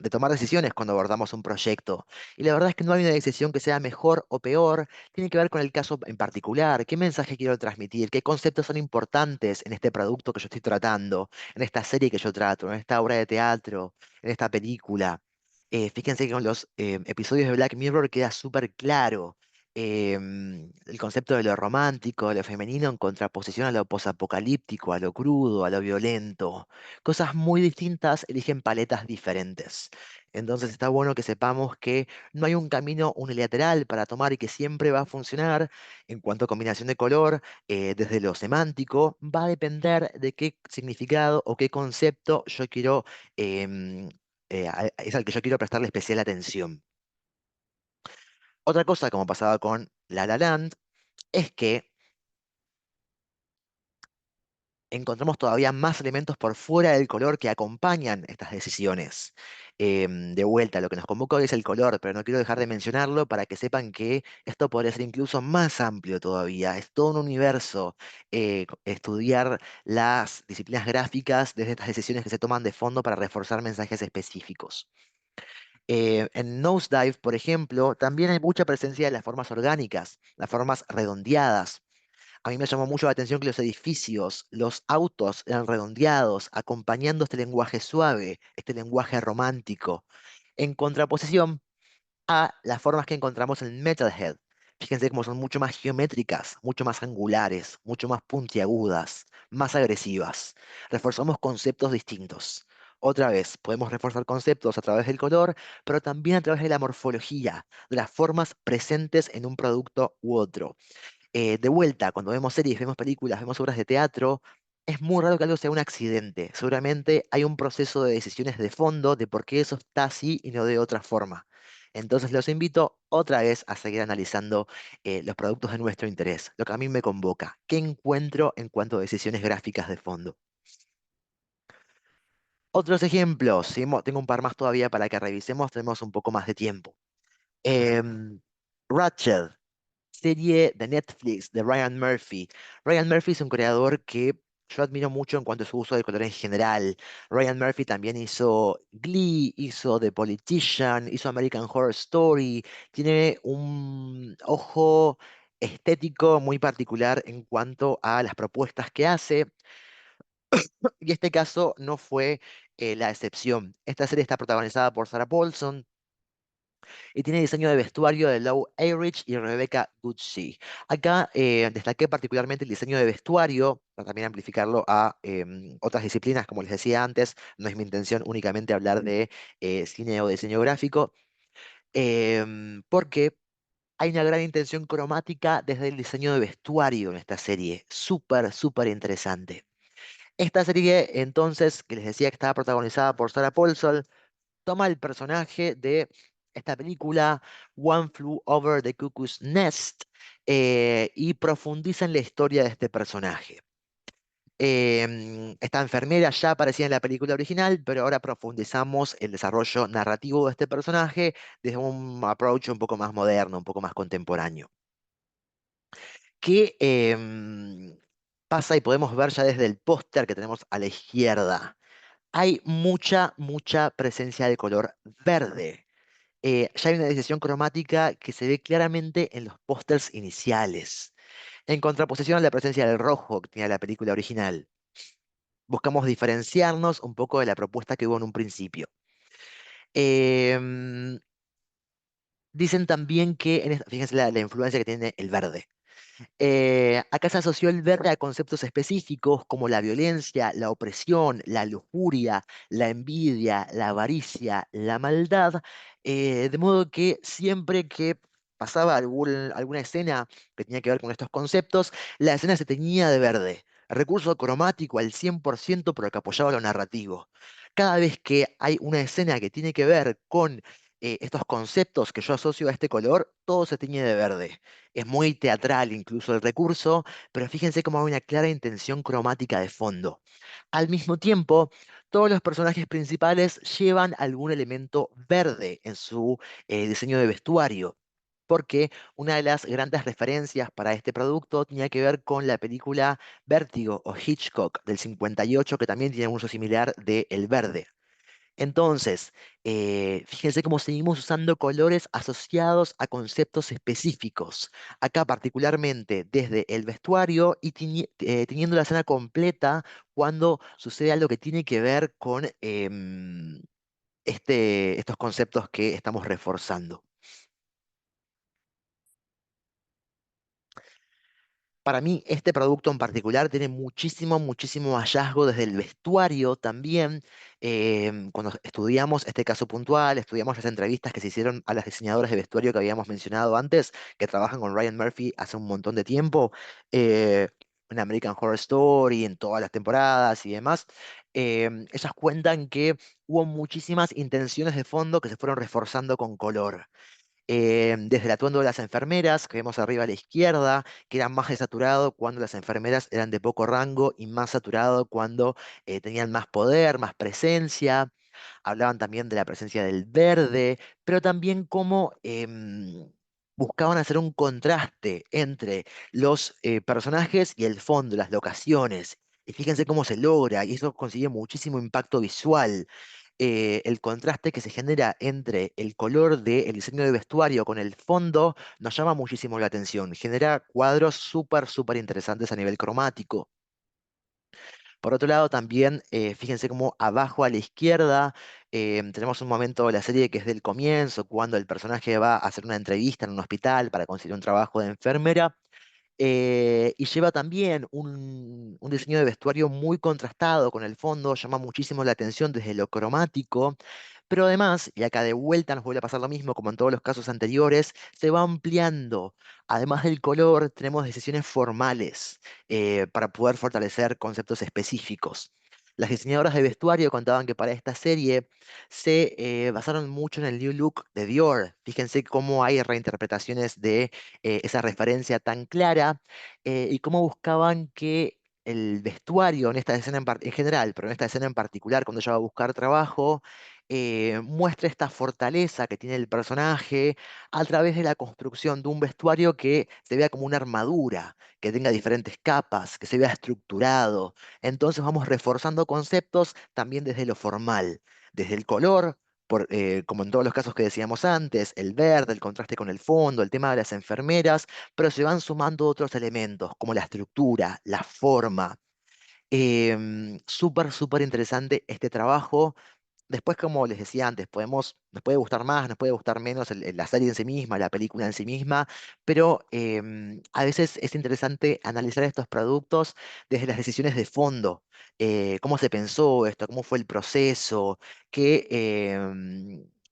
tomar decisiones cuando abordamos un proyecto? Y la verdad es que no hay una decisión que sea mejor o peor, tiene que ver con el caso en particular, qué mensaje quiero transmitir, qué conceptos son importantes en este producto que yo estoy tratando, en esta serie que yo trato, en esta obra de teatro, en esta película. Fíjense que con los episodios de Black Mirror queda súper claro el concepto de lo romántico, de lo femenino en contraposición a lo posapocalíptico, a lo crudo, a lo violento. Cosas muy distintas eligen paletas diferentes. Entonces está bueno que sepamos que no hay un camino unilateral para tomar y que siempre va a funcionar en cuanto a combinación de color, desde lo semántico, va a depender de qué significado o qué concepto yo quiero em, es al que yo quiero prestarle especial atención. Otra cosa, como pasaba con La La Land, es que encontramos todavía más elementos por fuera del color que acompañan estas decisiones. De vuelta, lo que nos convoca hoy es el color, pero no quiero dejar de mencionarlo para que sepan que esto podría ser incluso más amplio todavía. Es todo un universo estudiar las disciplinas gráficas desde estas decisiones que se toman de fondo para reforzar mensajes específicos. En Nosedive, por ejemplo, también hay mucha presencia de las formas orgánicas, las formas redondeadas. A mí me llamó mucho la atención que los edificios, los autos eran redondeados, acompañando este lenguaje suave, este lenguaje romántico, en contraposición a las formas que encontramos en Metalhead. Fíjense cómo son mucho más geométricas, mucho más angulares, mucho más puntiagudas, más agresivas. Reforzamos conceptos distintos. Otra vez, podemos reforzar conceptos a través del color, pero también a través de la morfología, de las formas presentes en un producto u otro. De vuelta, cuando vemos series, vemos películas, vemos obras de teatro, es muy raro que algo sea un accidente. Seguramente hay un proceso de decisiones de fondo de por qué eso está así y no de otra forma. Entonces los invito otra vez a seguir analizando los productos de nuestro interés, lo que a mí me convoca. ¿Qué encuentro en cuanto a decisiones gráficas de fondo? Otros ejemplos, ¿sí? Tengo un par más todavía para que revisemos, tenemos un poco más de tiempo. Em, Ratched, serie de Netflix de Ryan Murphy. Ryan Murphy es un creador que yo admiro mucho en cuanto a su uso de color en general. Ryan Murphy también hizo Glee, hizo The Politician, hizo American Horror Story. Tiene un ojo estético muy particular en cuanto a las propuestas que hace. Y este caso no fue la excepción. Esta serie está protagonizada por Sarah Paulson y tiene diseño de vestuario de Lou Ayrich y Rebecca Gucci. Acá destaqué particularmente el diseño de vestuario, para también amplificarlo a otras disciplinas, como les decía antes. No es mi intención únicamente hablar de cine o diseño gráfico, porque hay una gran intención cromática desde el diseño de vestuario en esta serie. Súper, súper interesante. Esta serie, entonces, que les decía que estaba protagonizada por Sarah Paulson, toma el personaje de esta película, One Flew Over the Cuckoo's Nest, y profundiza en la historia de este personaje. Esta enfermera ya aparecía en la película original, pero ahora profundizamos el desarrollo narrativo de este personaje desde un approach un poco más moderno, un poco más contemporáneo. ¿Qué pasa? Y podemos ver ya desde el póster que tenemos a la izquierda. Hay mucha, mucha presencia de color verde. Ya hay una decisión cromática que se ve claramente en los pósters iniciales, en contraposición a la presencia del rojo que tenía la película original. Buscamos diferenciarnos un poco de la propuesta que hubo en un principio. Em, Dicen también que, fíjense la influencia que tiene el verde. Acá se asoció el verde a conceptos específicos como la violencia, la opresión, la lujuria, la envidia, la avaricia, la maldad, de modo que siempre que pasaba alguna escena que tenía que ver con estos conceptos, la escena se teñía de verde. Recurso cromático al 100%, pero que apoyaba lo narrativo. Cada vez que hay una escena que tiene que ver con estos conceptos que yo asocio a este color, todo se tiñe de verde. Es muy teatral incluso el recurso, pero fíjense cómo hay una clara intención cromática de fondo. Al mismo tiempo, todos los personajes principales llevan algún elemento verde en su diseño de vestuario, porque una de las grandes referencias para este producto tenía que ver con la película Vértigo o Hitchcock del 58, que también tiene un uso similar de el verde. Entonces, fíjense cómo seguimos usando colores asociados a conceptos específicos. Acá particularmente desde el vestuario y teniendo la escena completa cuando sucede algo que tiene que ver con estos conceptos que estamos reforzando. Para mí, este producto en particular tiene muchísimo, muchísimo hallazgo desde el vestuario también. Cuando estudiamos este caso puntual, estudiamos las entrevistas que se hicieron a las diseñadoras de vestuario que habíamos mencionado antes, que trabajan con Ryan Murphy hace un montón de tiempo, eh, en American Horror Story, en todas las temporadas y demás. Ellas cuentan que hubo muchísimas intenciones de fondo que se fueron reforzando con color, desde el atuendo de las enfermeras, que vemos arriba a la izquierda, que era más desaturado cuando las enfermeras eran de poco rango y más saturado cuando tenían más poder, más presencia. Hablaban también de la presencia del verde, pero también cómo buscaban hacer un contraste entre los personajes y el fondo, las locaciones. Y fíjense cómo se logra, y eso consigue muchísimo impacto visual. El contraste que se genera entre el color del diseño de vestuario con el fondo nos llama muchísimo la atención. Genera cuadros súper, súper interesantes a nivel cromático. Por otro lado, también fíjense cómo abajo a la izquierda tenemos un momento de la serie que es del comienzo, cuando el personaje va a hacer una entrevista en un hospital para conseguir un trabajo de enfermera, y lleva también un diseño de vestuario muy contrastado con el fondo, llama muchísimo la atención desde lo cromático, pero además, y acá de vuelta nos vuelve a pasar lo mismo como en todos los casos anteriores, se va ampliando. Además del color, tenemos decisiones formales para poder fortalecer conceptos específicos. Las diseñadoras de vestuario contaban que para esta serie se basaron mucho en el New Look de Dior. Fíjense cómo hay reinterpretaciones de esa referencia tan clara y cómo buscaban que el vestuario en esta escena en general, pero en esta escena en particular, cuando ella va a buscar trabajo, muestra esta fortaleza que tiene el personaje a través de la construcción de un vestuario que se vea como una armadura, que tenga diferentes capas, que se vea estructurado. Entonces vamos reforzando conceptos también desde lo formal, desde el color. Como en todos los casos que decíamos antes, el verde, el contraste con el fondo, el tema de las enfermeras, pero se van sumando otros elementos como la estructura, la forma. Súper, súper interesante este trabajo. Después, como les decía antes, nos puede gustar más, nos puede gustar menos la serie en sí misma, la película en sí misma, pero a veces es interesante analizar estos productos desde las decisiones de fondo. Cómo se pensó esto, cómo fue el proceso, qué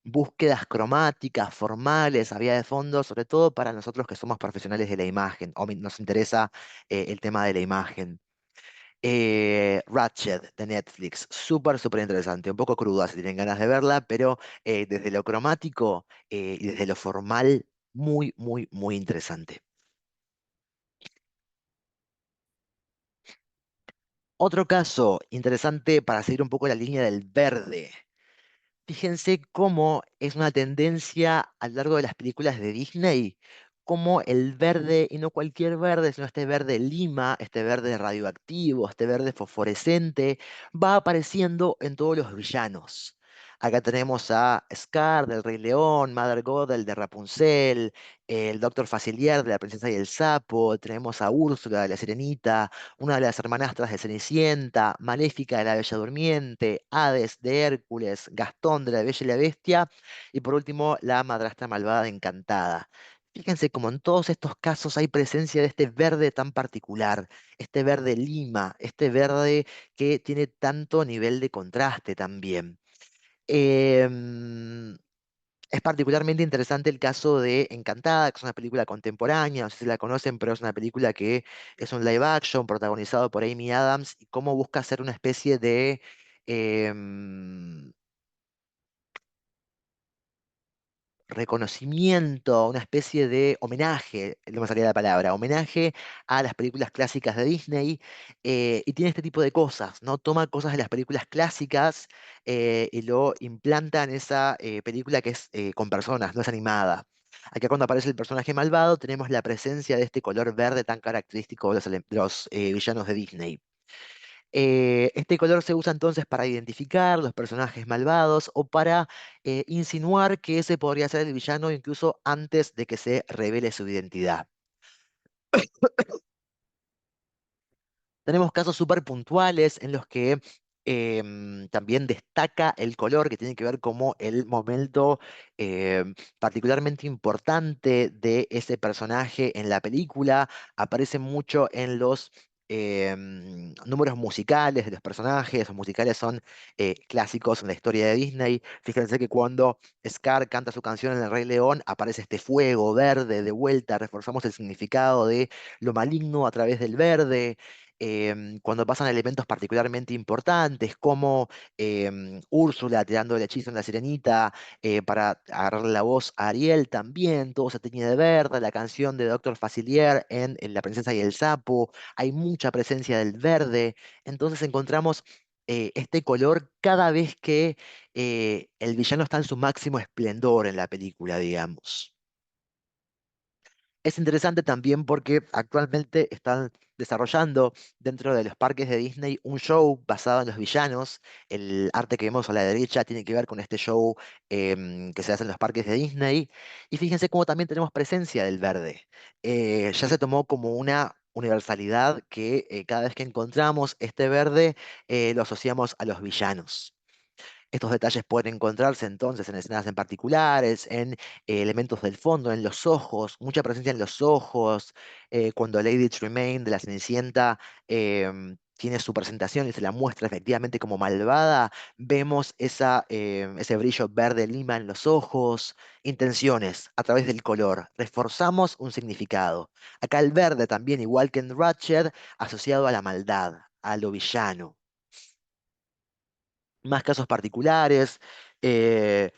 búsquedas cromáticas, formales había de fondo, sobre todo para nosotros que somos profesionales de la imagen, o nos interesa el tema de la imagen. Ratched de Netflix, súper, súper interesante, un poco cruda si tienen ganas de verla, pero desde lo cromático y desde lo formal, muy, muy, muy interesante. Otro caso interesante para seguir un poco la línea del verde. Fíjense cómo es una tendencia a lo largo de las películas de Disney, cómo el verde, y no cualquier verde, sino este verde lima, este verde radioactivo, este verde fosforescente, va apareciendo en todos los villanos. Acá tenemos a Scar del Rey León, Mother Gothel de Rapunzel, el Doctor Facilier de La Princesa y el Sapo, tenemos a Úrsula de La Sirenita, una de las hermanastras de Cenicienta, Maléfica de la Bella Durmiente, Hades de Hércules, Gastón de la Bella y la Bestia, y por último, la madrastra malvada de Encantada. Fíjense como en todos estos casos hay presencia de este verde tan particular, este verde lima, este verde que tiene tanto nivel de contraste también. Em, es particularmente interesante el caso de Encantada, que es una película contemporánea, no sé si la conocen, pero es una película que es un live action protagonizado por Amy Adams y cómo busca hacer una especie de reconocimiento, una especie de homenaje, no me salía la palabra, homenaje a las películas clásicas de Disney, y tiene este tipo de cosas, ¿no? Toma cosas de las películas clásicas y lo implanta en esa película que es con personas, no es animada. Acá cuando aparece el personaje malvado tenemos la presencia de este color verde tan característico de los villanos de Disney. Este color se usa entonces para identificar los personajes malvados o para insinuar que ese podría ser el villano incluso antes de que se revele su identidad. Tenemos casos súper puntuales en los que también destaca el color que tiene que ver como el momento particularmente importante de ese personaje en la película. Aparece mucho en los números musicales de los personajes. Los musicales son clásicos en la historia de Disney. Fíjense que cuando Scar canta su canción en El Rey León, aparece este fuego verde de vuelta. Reforzamos el significado de lo maligno a través del verde. Cuando pasan elementos particularmente importantes, como Úrsula tirando el hechizo en la sirenita para agarrarle la voz a Ariel también, todo se teñe de verde, la canción de Doctor Facilier en La Princesa y el Sapo, hay mucha presencia del verde, entonces encontramos este color cada vez que el villano está en su máximo esplendor en la película, digamos. Es interesante también porque actualmente están desarrollando dentro de los parques de Disney un show basado en los villanos. El arte que vemos a la derecha tiene que ver con este show que se hace en los parques de Disney. Y fíjense cómo también tenemos presencia del verde. Ya se tomó como una universalidad que cada vez que encontramos este verde lo asociamos a los villanos. Estos detalles pueden encontrarse entonces en escenas en particulares, en elementos del fondo, en los ojos, mucha presencia en los ojos, cuando Lady Tremaine de la Cenicienta tiene su presentación y se la muestra efectivamente como malvada, vemos ese brillo verde lima en los ojos, intenciones a través del color, reforzamos un significado. Acá el verde también, igual que en Ratched, asociado a la maldad, a lo villano. más casos particulares. eh,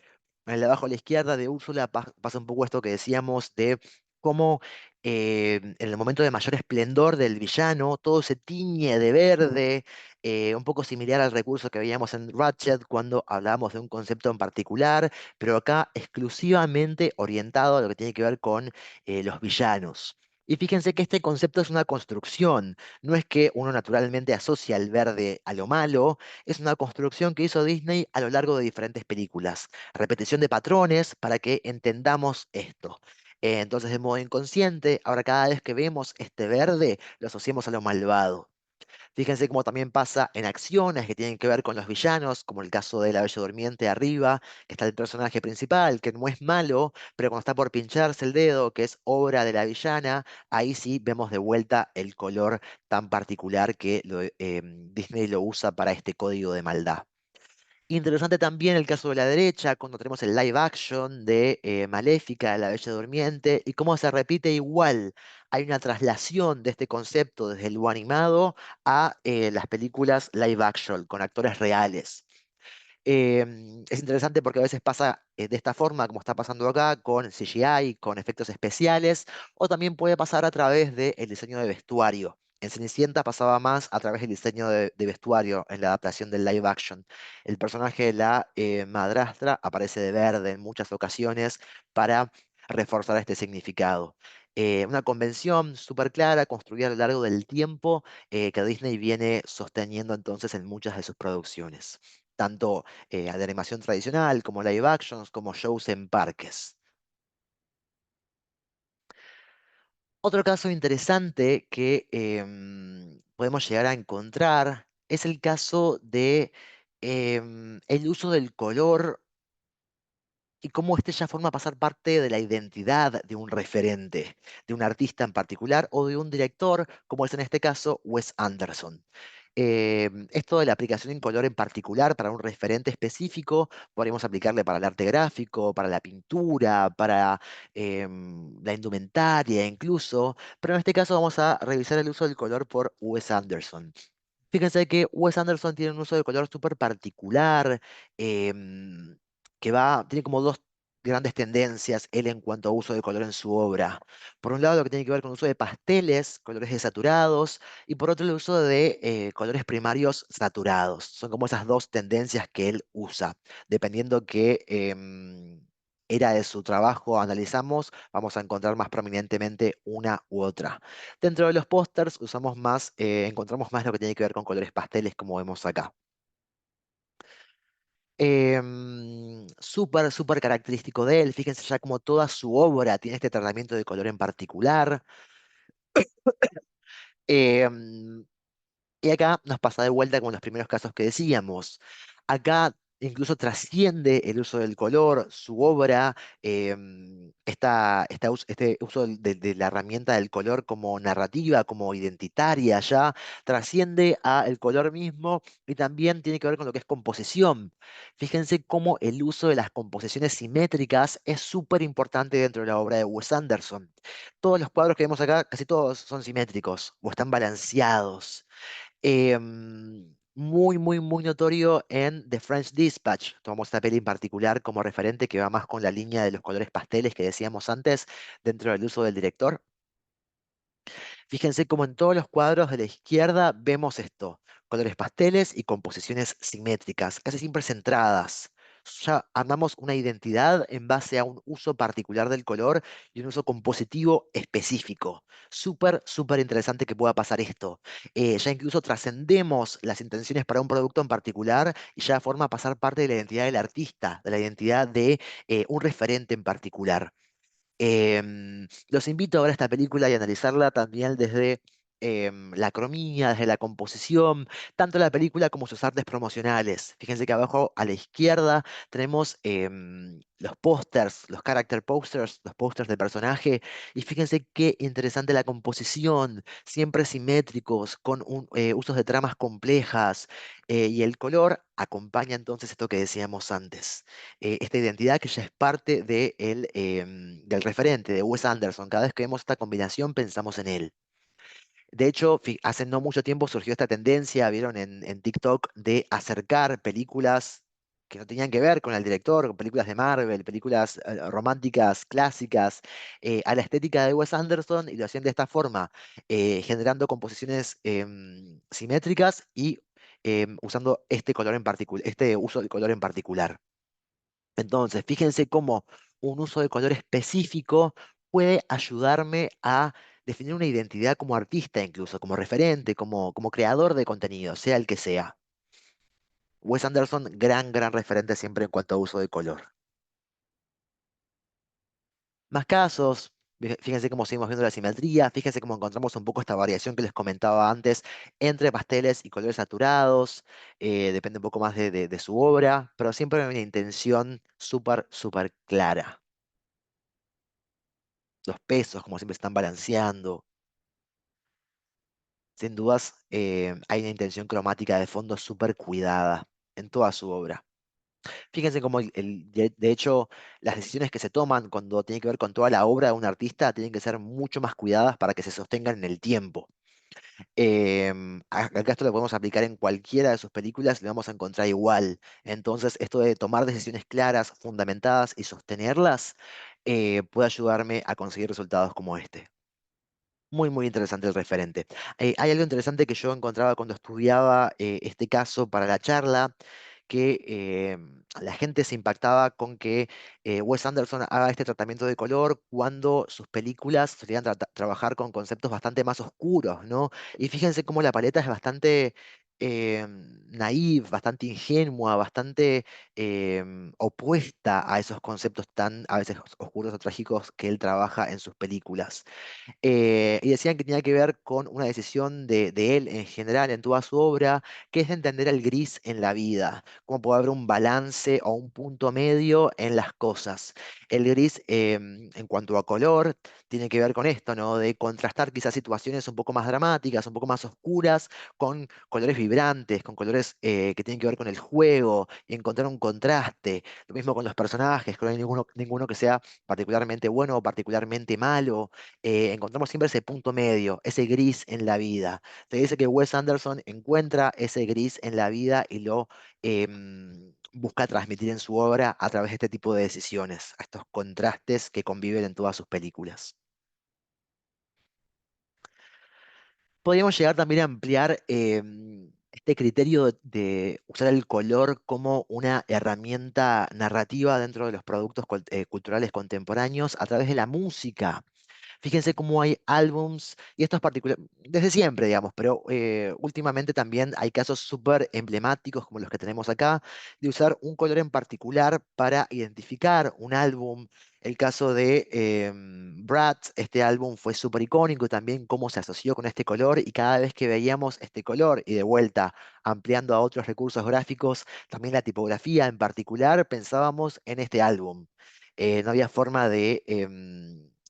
en la abajo a la izquierda de Úrsula pasa un poco esto que decíamos de cómo en el momento de mayor esplendor del villano todo se tiñe de verde, un poco similar al recurso que veíamos en Ratchet cuando hablábamos de un concepto en particular, pero acá exclusivamente orientado a lo que tiene que ver con los villanos. Y fíjense que este concepto es una construcción, no es que uno naturalmente asocia el verde a lo malo, es una construcción que hizo Disney a lo largo de diferentes películas. Repetición de patrones para que entendamos esto. Entonces, de modo inconsciente, ahora cada vez que vemos este verde, lo asociamos a lo malvado. Fíjense cómo también pasa en acciones que tienen que ver con los villanos, como el caso de la Bella Durmiente arriba, que está el personaje principal, que no es malo, pero cuando está por pincharse el dedo, que es obra de la villana, ahí sí vemos de vuelta el color tan particular que Disney lo usa para este código de maldad. Interesante también el caso de la derecha, cuando tenemos el live action de Maléfica, de la Bella Durmiente, y cómo se repite igual. Hay una traslación de este concepto desde lo animado a las películas live action, con actores reales. Es interesante porque a veces pasa de esta forma, como está pasando acá, con CGI, con efectos especiales, o también puede pasar a través del diseño de vestuario. En Cenicienta pasaba más a través del diseño de vestuario en la adaptación del live action. El personaje de la madrastra aparece de verde en muchas ocasiones para reforzar este significado. Una convención súper clara, construida a lo largo del tiempo, que Disney viene sosteniendo entonces en muchas de sus producciones, tanto de animación tradicional, como live actions, como shows en parques. Otro caso interesante que podemos llegar a encontrar es el caso de el uso del color y cómo este ya forma pasar parte de la identidad de un referente, de un artista en particular o de un director, como es en este caso Wes Anderson. Esto de la aplicación en color en particular para un referente específico, podríamos aplicarle para el arte gráfico, para la pintura, para la indumentaria incluso, pero en este caso vamos a revisar el uso del color por Wes Anderson. Fíjense que Wes Anderson tiene un uso de color súper particular, em, tiene como dos grandes tendencias él en cuanto a uso de color en su obra. Por un lado, lo que tiene que ver con el uso de pasteles, colores desaturados, y por otro, el uso de colores primarios saturados. Son como esas dos tendencias que él usa. Dependiendo qué era de su trabajo analizamos, vamos a encontrar más prominentemente una u otra. Dentro de los pósters encontramos más lo que tiene que ver con colores pasteles, como vemos acá. Súper, súper característico de él. Fíjense ya como toda su obra tiene este tratamiento de color en particular. Em, Y acá nos pasa de vuelta con los primeros casos que decíamos. Acá incluso trasciende el uso del color, su obra, este uso de la herramienta del color como narrativa, como identitaria, ya trasciende a el color mismo y también tiene que ver con lo que es composición. Fíjense cómo el uso de las composiciones simétricas es súper importante dentro de la obra de Wes Anderson. Todos los cuadros que vemos acá, casi todos son simétricos o están balanceados. Muy, muy, muy notorio en The French Dispatch. Tomamos esta peli en particular como referente que va más con la línea de los colores pasteles que decíamos antes dentro del uso del director. Fíjense cómo en todos los cuadros de la izquierda vemos esto, colores pasteles y composiciones simétricas, casi siempre centradas. Ya armamos una identidad en base a un uso particular del color y un uso compositivo específico. Súper, súper interesante que pueda pasar esto. Ya incluso trascendemos las intenciones para un producto en particular y ya forma pasar parte de la identidad del artista, de la identidad de un referente en particular. Los invito a ver esta película y analizarla también desde la cromía, desde la composición, tanto la película como sus artes promocionales. Fíjense que abajo a la izquierda tenemos los pósters, los character posters, los pósters de personaje, y fíjense qué interesante la composición, siempre simétricos, con usos de tramas complejas, y el color acompaña entonces esto que decíamos antes, esta identidad que ya es parte del referente, de Wes Anderson. Cada vez que vemos esta combinación pensamos en él. De hecho, hace no mucho tiempo surgió esta tendencia, vieron en TikTok, de acercar películas que no tenían que ver con el director, con películas de Marvel, películas románticas clásicas, a la estética de Wes Anderson, y lo hacían de esta forma, generando composiciones simétricas y usando este color en particular, este uso de color en particular. Entonces, fíjense cómo un uso de color específico puede ayudarme a definir una identidad como artista, incluso como referente, como creador de contenido, sea el que sea. Wes Anderson, gran referente siempre en cuanto a uso de color. Más casos, fíjense cómo seguimos viendo la simetría, fíjense cómo encontramos un poco esta variación que les comentaba antes entre pasteles y colores saturados, depende un poco más de su obra, pero siempre hay una intención súper clara. Los pesos, como siempre, están balanceando. Sin dudas, hay una intención cromática de fondo súper cuidada en toda su obra. Fíjense cómo, de hecho, las decisiones que se toman cuando tiene que ver con toda la obra de un artista tienen que ser mucho más cuidadas para que se sostengan en el tiempo. Acá esto lo podemos aplicar en cualquiera de sus películas y lo vamos a encontrar igual. Entonces, esto de tomar decisiones claras, fundamentadas y sostenerlas, puede ayudarme a conseguir resultados como este. Muy interesante el referente. Hay algo interesante que yo encontraba cuando estudiaba este caso para la charla, que la gente se impactaba con que Wes Anderson haga este tratamiento de color cuando sus películas solían trabajar con conceptos bastante más oscuros, ¿no? Y fíjense cómo la paleta es bastante naive, bastante ingenua, bastante opuesta a esos conceptos tan a veces oscuros o trágicos que él trabaja en sus películas. Y decían que tenía que ver con una decisión de él en general, en toda su obra, que es de entender el gris en la vida, cómo puede haber un balance o un punto medio en las cosas. El gris, en cuanto a color, tiene que ver con esto, ¿no? De contrastar quizás situaciones un poco más dramáticas, un poco más oscuras, con colores vibrantes, con colores que tienen que ver con el juego, y encontrar un contraste. Lo mismo con los personajes, que no hay ninguno que sea particularmente bueno o particularmente malo. Encontramos siempre ese punto medio, ese gris en la vida. Se dice que Wes Anderson encuentra ese gris en la vida y lo busca transmitir en su obra a través de este tipo de decisiones, a estos contrastes que conviven en todas sus películas. Podríamos llegar también a ampliar este criterio de usar el color como una herramienta narrativa dentro de los productos culturales contemporáneos a través de la música. Fíjense cómo hay álbums, y esto es particular, desde siempre, digamos, pero últimamente también hay casos súper emblemáticos como los que tenemos acá, de usar un color en particular para identificar un álbum. El caso de Bratz, este álbum fue súper icónico también cómo se asoció con este color, y cada vez que veíamos este color, y de vuelta ampliando a otros recursos gráficos, también la tipografía en particular, pensábamos en este álbum. No había forma de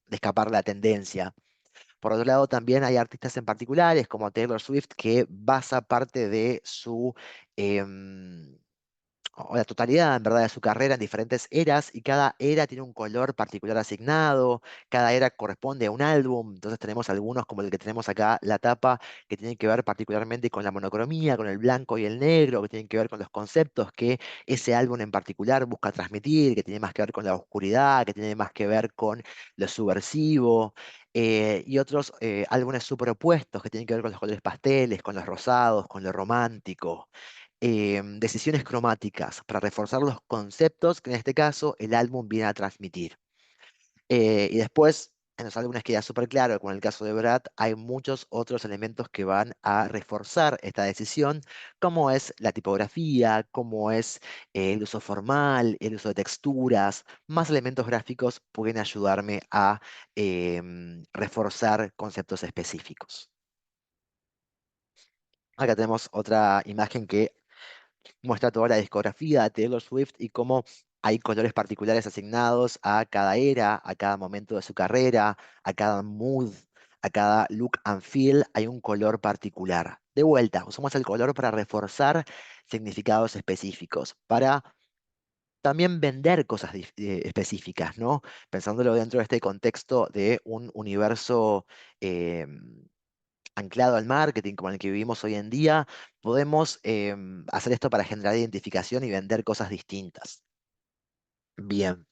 escapar la tendencia. Por otro lado, también hay artistas en particulares, como Taylor Swift, que basa parte de su, em, o la totalidad, en verdad, de su carrera en diferentes eras, y cada era tiene un color particular asignado, cada era corresponde a un álbum. Entonces tenemos algunos como el que tenemos acá, la tapa, que tienen que ver particularmente con la monocromía, con el blanco y el negro, que tienen que ver con los conceptos que ese álbum en particular busca transmitir, que tiene más que ver con la oscuridad, que tiene más que ver con lo subversivo. Y otros álbumes superopuestos que tienen que ver con los colores pasteles, con los rosados, con lo romántico. Decisiones cromáticas para reforzar los conceptos que en este caso el álbum viene a transmitir. Y después, en los álbumes queda súper claro, como en el caso de Brad, hay muchos otros elementos que van a reforzar esta decisión, como es la tipografía, como es el uso formal, el uso de texturas, más elementos gráficos pueden ayudarme a reforzar conceptos específicos. Acá tenemos otra imagen que muestra toda la discografía de Taylor Swift y cómo hay colores particulares asignados a cada era, a cada momento de su carrera, a cada mood, a cada look and feel, hay un color particular. De vuelta, usamos el color para reforzar significados específicos, para también vender cosas específicas, ¿no? Pensándolo dentro de este contexto de un universo anclado al marketing como el que vivimos hoy en día, podemos hacer esto para generar identificación y vender cosas distintas. Bien.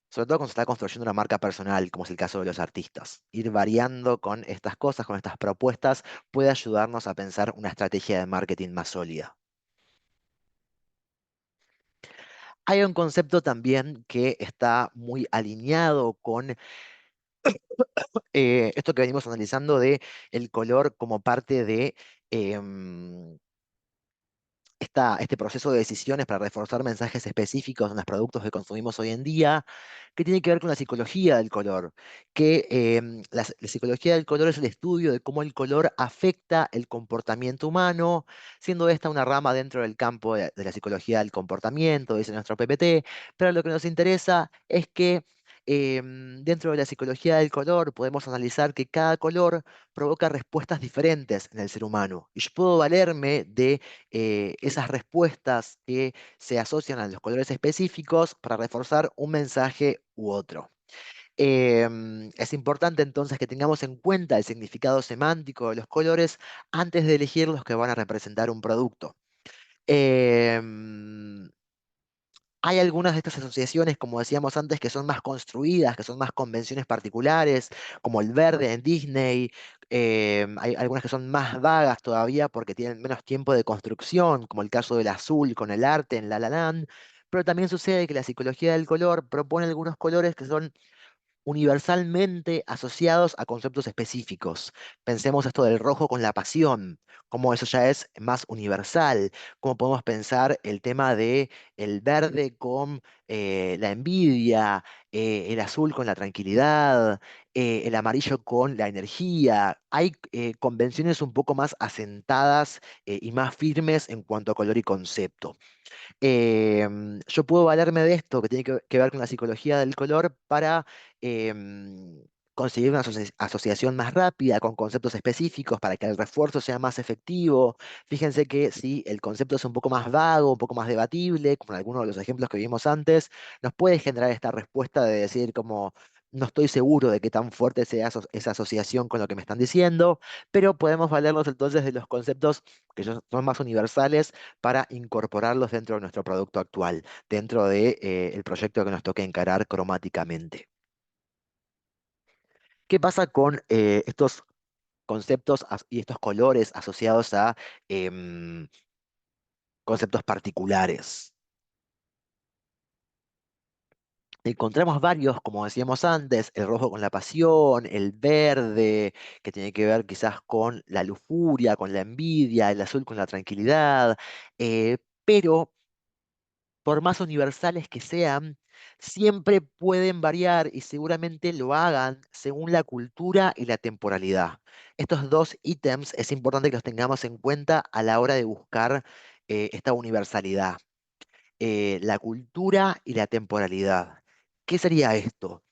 Sobre todo cuando se está construyendo una marca personal, como es el caso de los artistas. Ir variando con estas cosas, con estas propuestas, puede ayudarnos a pensar una estrategia de marketing más sólida. Hay un concepto también que está muy alineado con esto que venimos analizando de el color como parte de em, este proceso de decisiones para reforzar mensajes específicos en los productos que consumimos hoy en día, que tiene que ver con la psicología del color, que la psicología del color es el estudio de cómo el color afecta el comportamiento humano, siendo esta una rama dentro del campo de la psicología del comportamiento, dice nuestro PPT, pero lo que nos interesa es que dentro de la psicología del color podemos analizar que cada color provoca respuestas diferentes en el ser humano. Y yo puedo valerme de esas respuestas que se asocian a los colores específicos para reforzar un mensaje u otro. Es importante entonces que tengamos en cuenta el significado semántico de los colores antes de elegir los que van a representar un producto. Em, Hay algunas de estas asociaciones, como decíamos antes, que son más construidas, que son más convenciones particulares, como el verde en Disney. Hay algunas que son más vagas todavía porque tienen menos tiempo de construcción, como el caso del azul con el arte en La La Land. Pero también sucede que la psicología del color propone algunos colores que son universalmente asociados a conceptos específicos. Pensemos esto del rojo con la pasión, cómo eso ya es más universal, cómo podemos pensar el tema de el verde con la envidia, el azul con la tranquilidad, el amarillo con la energía. Hay convenciones un poco más asentadas y más firmes en cuanto a color y concepto. Yo puedo valerme de esto que tiene que ver con la psicología del color para em, conseguir una asociación más rápida con conceptos específicos para que el refuerzo sea más efectivo. Fíjense que si el concepto es un poco más vago, un poco más debatible, como en algunos de los ejemplos que vimos antes, nos puede generar esta respuesta de decir como... No estoy seguro de qué tan fuerte sea esa asociación con lo que me están diciendo, pero podemos valernos entonces de los conceptos que son más universales para incorporarlos dentro de nuestro producto actual, dentro de, el proyecto que nos toque encarar cromáticamente. ¿Qué pasa con estos conceptos y estos colores asociados a em, conceptos particulares? Encontramos varios, como decíamos antes, el rojo con la pasión, el verde, que tiene que ver quizás con la lujuria, con la envidia, el azul con la tranquilidad, pero por más universales que sean, siempre pueden variar y seguramente lo hagan según la cultura y la temporalidad. Estos dos ítems es importante que los tengamos en cuenta a la hora de buscar esta universalidad, la cultura y la temporalidad. ¿Qué sería esto?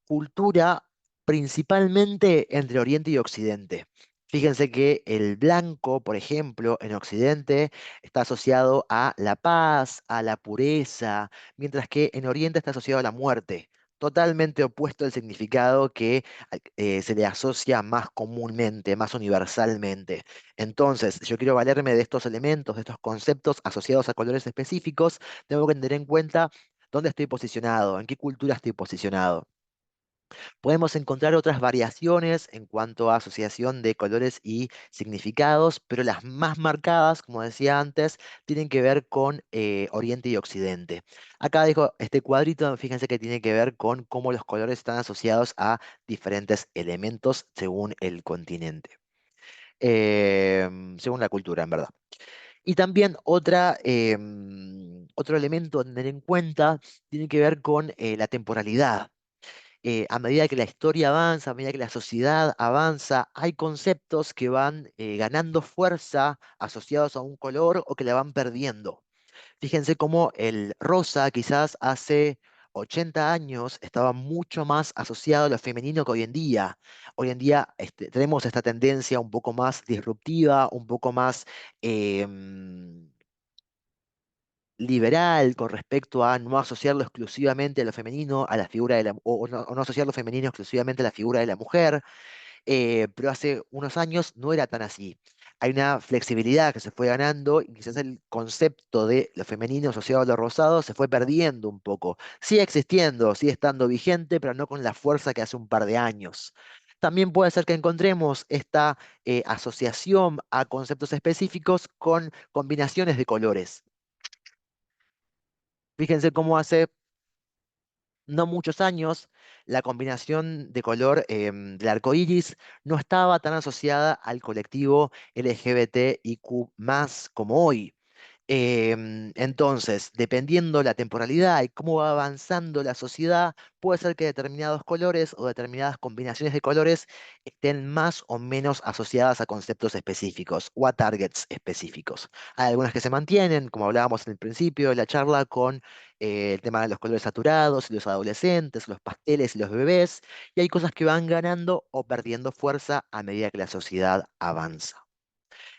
Cultura principalmente entre Oriente y Occidente. Fíjense que el blanco, por ejemplo, en Occidente está asociado a la paz, a la pureza, mientras que en Oriente está asociado a la muerte. Totalmente opuesto al significado que se le asocia más comúnmente, más universalmente. Entonces, si yo quiero valerme de estos elementos, de estos conceptos asociados a colores específicos, tengo que tener en cuenta dónde estoy posicionado, en qué cultura estoy posicionado. Podemos encontrar otras variaciones en cuanto a asociación de colores y significados, pero las más marcadas, como decía antes, tienen que ver con Oriente y Occidente. Acá dejo este cuadrito, fíjense que tiene que ver con cómo los colores están asociados a diferentes elementos según el continente, según la cultura, en verdad. Y también otro elemento a tener en cuenta tiene que ver con la temporalidad. A medida que la historia avanza, a medida que la sociedad avanza, hay conceptos que van ganando fuerza asociados a un color o que la van perdiendo. Fíjense cómo el rosa quizás hace 80 años estaba mucho más asociado a lo femenino que hoy en día. Hoy en día tenemos esta tendencia un poco más disruptiva, un poco más liberal con respecto a no asociarlo exclusivamente a lo femenino, a la figura de o no asociar lo femenino exclusivamente a la figura de la mujer. pero hace unos años no era tan así. Hay una flexibilidad que se fue ganando y quizás el concepto de lo femenino asociado a lo rosado se fue perdiendo un poco. Sigue existiendo, sigue estando vigente, pero no con la fuerza que hace un par de años. También puede ser que encontremos esta asociación a conceptos específicos con combinaciones de colores. Fíjense cómo hace no muchos años la combinación de color del arco iris no estaba tan asociada al colectivo LGBTIQ+, como hoy. Entonces, dependiendo la temporalidad y cómo va avanzando la sociedad, puede ser que determinados colores o determinadas combinaciones de colores estén más o menos asociadas a conceptos específicos o a targets específicos. Hay algunas que se mantienen, como hablábamos en el principio de la charla, con el tema de los colores saturados, y los adolescentes, los pasteles y los bebés, y hay cosas que van ganando o perdiendo fuerza a medida que la sociedad avanza.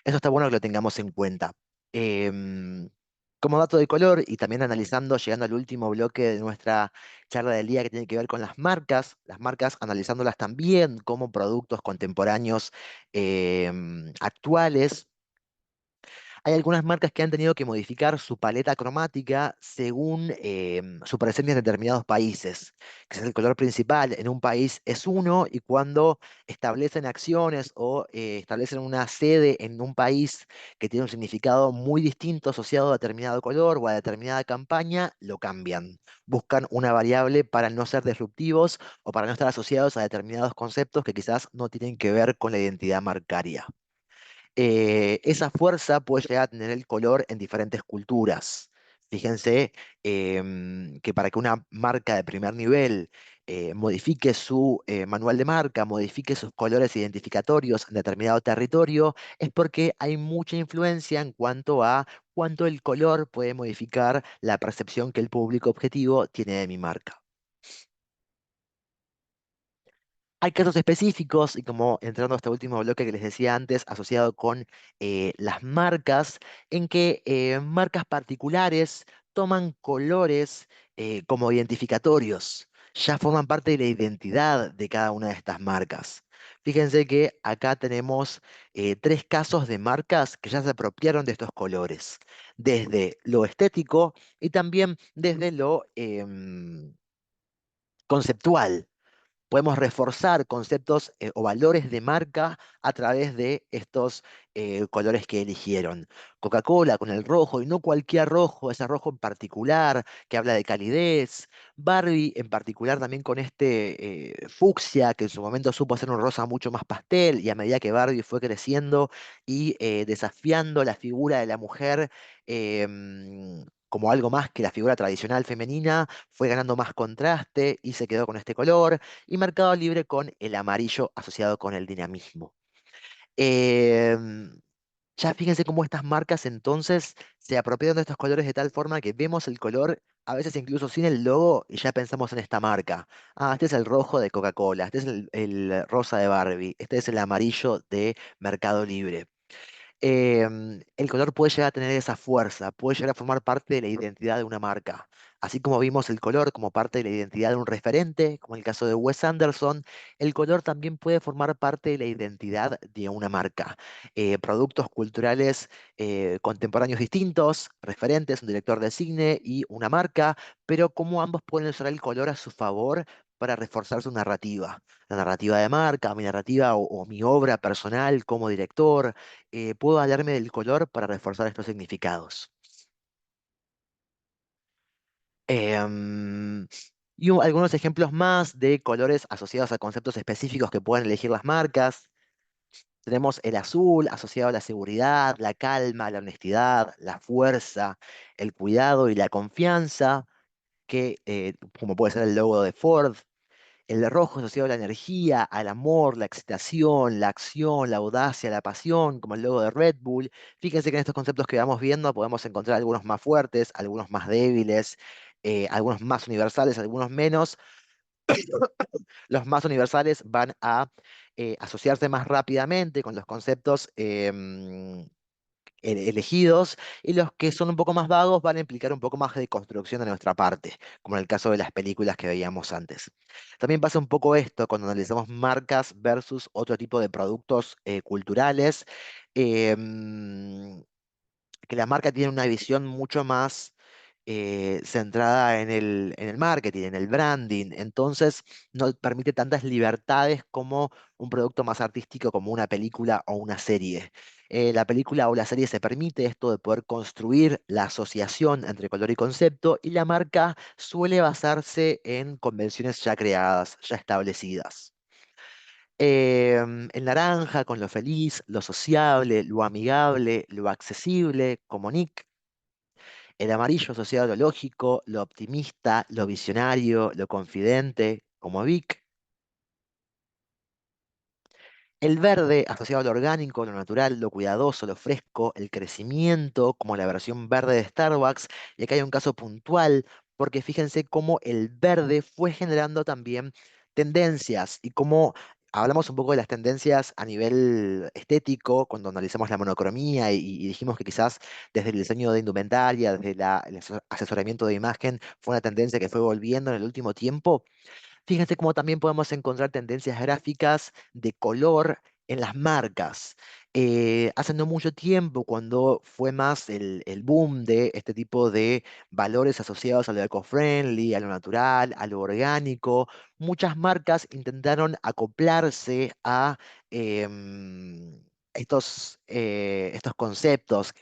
Eso está bueno que lo tengamos en cuenta. Em, Como dato de color y también analizando, llegando al último bloque de nuestra charla del día que tiene que ver con las marcas analizándolas también como productos contemporáneos actuales. Hay algunas marcas que han tenido que modificar su paleta cromática según su presencia en determinados países, que es el color principal en un país es uno y cuando establecen acciones o establecen una sede en un país que tiene un significado muy distinto asociado a determinado color o a determinada campaña, lo cambian. Buscan una variable para no ser disruptivos o para no estar asociados a determinados conceptos que quizás no tienen que ver con la identidad marcaria. Esa fuerza puede llegar a tener el color en diferentes culturas. Fíjense que para que una marca de primer nivel modifique su manual de marca, modifique sus colores identificatorios en determinado territorio, es porque hay mucha influencia en cuanto a cuánto el color puede modificar la percepción que el público objetivo tiene de mi marca. Hay casos específicos, y como entrando a este último bloque que les decía antes, asociado con las marcas, en que marcas particulares toman colores como identificatorios, ya forman parte de la identidad de cada una de estas marcas. Fíjense que acá tenemos tres casos de marcas que ya se apropiaron de estos colores, desde lo estético y también desde lo conceptual. Podemos reforzar conceptos o valores de marca a través de estos colores que eligieron. Coca-Cola con el rojo, y no cualquier rojo, ese rojo en particular que habla de calidez. Barbie en particular también con este fucsia, que en su momento supo hacer un rosa mucho más pastel, y a medida que Barbie fue creciendo y desafiando la figura de la mujer, como algo más que la figura tradicional femenina, fue ganando más contraste y se quedó con este color, y Mercado Libre con el amarillo asociado con el dinamismo. Em, ya fíjense cómo estas marcas entonces se apropiaron de estos colores de tal forma que vemos el color, a veces incluso sin el logo, y ya pensamos en esta marca. Ah, este es el rojo de Coca-Cola, este es el rosa de Barbie, este es el amarillo de Mercado Libre. El color puede llegar a tener esa fuerza, puede llegar a formar parte de la identidad de una marca. Así como vimos el color como parte de la identidad de un referente, como en el caso de Wes Anderson, el color también puede formar parte de la identidad de una marca. Productos culturales contemporáneos distintos, referentes, un director de cine y una marca, pero cómo ambos pueden usar el color a su favor para reforzar su narrativa. La narrativa de marca, mi narrativa o mi obra personal como director, puedo valerme del color para reforzar estos significados. Em, Algunos ejemplos más de colores asociados a conceptos específicos que pueden elegir las marcas. Tenemos el azul asociado a la seguridad, la calma, la honestidad, la fuerza, el cuidado y la confianza, que como puede ser el logo de Ford. El rojo asociado a la energía, al amor, la excitación, la acción, la audacia, la pasión, como el logo de Red Bull. Fíjense que en estos conceptos que vamos viendo podemos encontrar algunos más fuertes, algunos más débiles, algunos más universales, algunos menos. Los más universales van a asociarse más rápidamente con los conceptos elegidos, y los que son un poco más vagos van a implicar un poco más de construcción de nuestra parte, como en el caso de las películas que veíamos antes. También pasa un poco esto cuando analizamos marcas versus otro tipo de productos culturales. em, que la marca tiene una visión mucho más centrada en el marketing, en el branding, entonces no permite tantas libertades como un producto más artístico como una película o una serie. La película o la serie se permite esto de poder construir la asociación entre color y concepto, y la marca suele basarse en convenciones ya creadas, ya establecidas. El naranja con lo feliz, lo sociable, lo amigable, lo accesible, como Nick. El amarillo asociado a lo lógico, lo optimista, lo visionario, lo confidente, como Vic. El verde asociado a lo orgánico, lo natural, lo cuidadoso, lo fresco, el crecimiento, como la versión verde de Starbucks. Y acá hay un caso puntual, porque fíjense cómo el verde fue generando también tendencias y cómo hablamos un poco de las tendencias a nivel estético cuando analizamos la monocromía y dijimos que quizás desde el diseño de indumentaria, desde el asesoramiento de imagen, fue una tendencia que fue volviendo en el último tiempo. Fíjense cómo también podemos encontrar tendencias gráficas de color en las marcas. Hace no mucho tiempo, cuando fue más el boom de este tipo de valores asociados a lo eco-friendly, a lo natural, a lo orgánico, muchas marcas intentaron acoplarse a estos conceptos.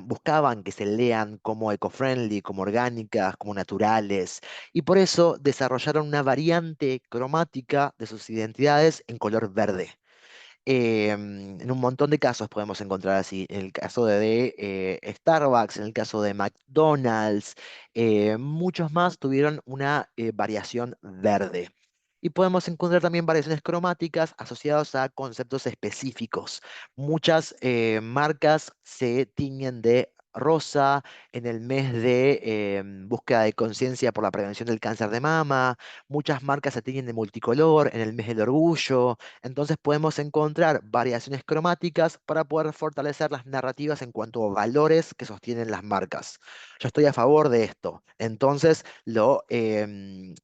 Buscaban que se lean como eco-friendly, como orgánicas, como naturales, y por eso desarrollaron una variante cromática de sus identidades en color verde. En un montón de casos podemos encontrar así, en el caso de Starbucks, en el caso de McDonald's, muchos más tuvieron una variación verde. Y podemos encontrar también variaciones cromáticas asociadas a conceptos específicos. Muchas marcas se tiñen de rosa en el mes de búsqueda de conciencia por la prevención del cáncer de mama. Muchas marcas se tiñen de multicolor en el mes del orgullo. Entonces podemos encontrar variaciones cromáticas para poder fortalecer las narrativas en cuanto a valores que sostienen las marcas. Yo estoy a favor de esto. Entonces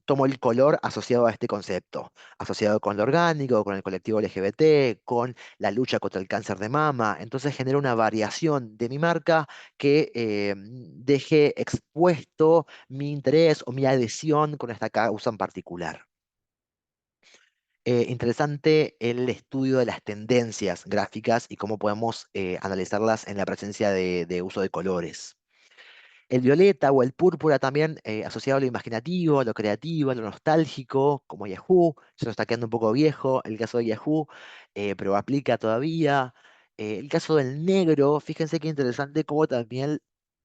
tomo el color asociado a este concepto, asociado con lo orgánico, con el colectivo LGBT, con la lucha contra el cáncer de mama. Entonces genera una variación de mi marca que deje expuesto mi interés o mi adhesión con esta causa en particular. Interesante el estudio de las tendencias gráficas y cómo podemos analizarlas en la presencia de uso de colores. El violeta o el púrpura también asociado a lo imaginativo, a lo creativo, a lo nostálgico, como Yahoo. Se nos está quedando un poco viejo el caso de Yahoo, pero aplica todavía. El caso del negro, fíjense qué interesante cómo también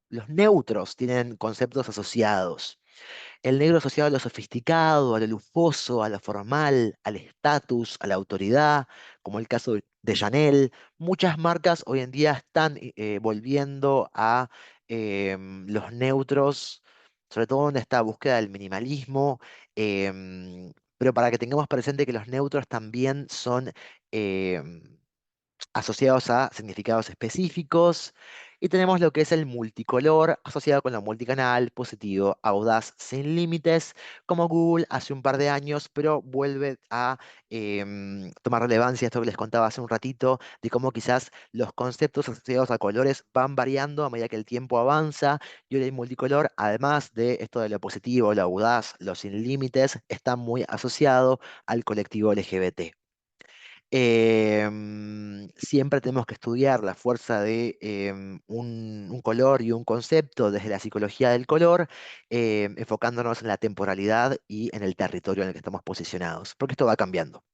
los neutros tienen conceptos asociados. El negro asociado a lo sofisticado, a lo lujoso, a lo formal, al estatus, a la autoridad, como el caso de Chanel. Muchas marcas hoy en día están volviendo a los neutros, sobre todo en esta búsqueda del minimalismo, pero para que tengamos presente que los neutros también son em, asociados a significados específicos. Y tenemos lo que es el multicolor, asociado con lo multicanal, positivo, audaz, sin límites, como Google hace un par de años, pero vuelve a tomar relevancia esto que les contaba hace un ratito, de cómo quizás los conceptos asociados a colores van variando a medida que el tiempo avanza, y hoy el multicolor, además de esto de lo positivo, lo audaz, lo sin límites, está muy asociado al colectivo LGBT. Siempre tenemos que estudiar la fuerza de un color y un concepto desde la psicología del color, enfocándonos en la temporalidad y en el territorio en el que estamos posicionados, porque esto va cambiando.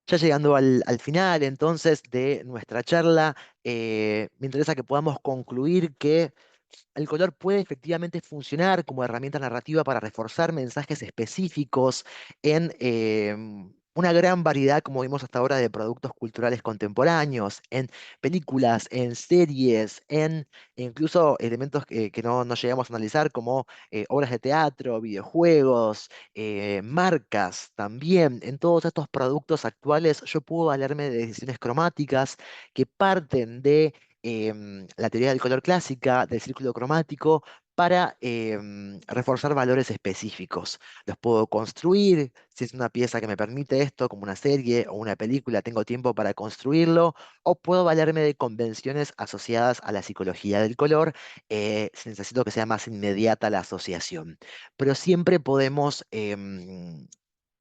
Ya llegando al final entonces de nuestra charla, me interesa que podamos concluir que el color puede efectivamente funcionar como herramienta narrativa para reforzar mensajes específicos en una gran variedad, como vimos hasta ahora, de productos culturales contemporáneos, en películas, en series, en incluso elementos que no llegamos a analizar, como obras de teatro, videojuegos, marcas también. En todos estos productos actuales yo puedo valerme de decisiones cromáticas que parten de la teoría del color clásica, del círculo cromático, para reforzar valores específicos. Los puedo construir, si es una pieza que me permite esto, como una serie o una película, tengo tiempo para construirlo, o puedo valerme de convenciones asociadas a la psicología del color, si necesito que sea más inmediata la asociación. Pero siempre podemos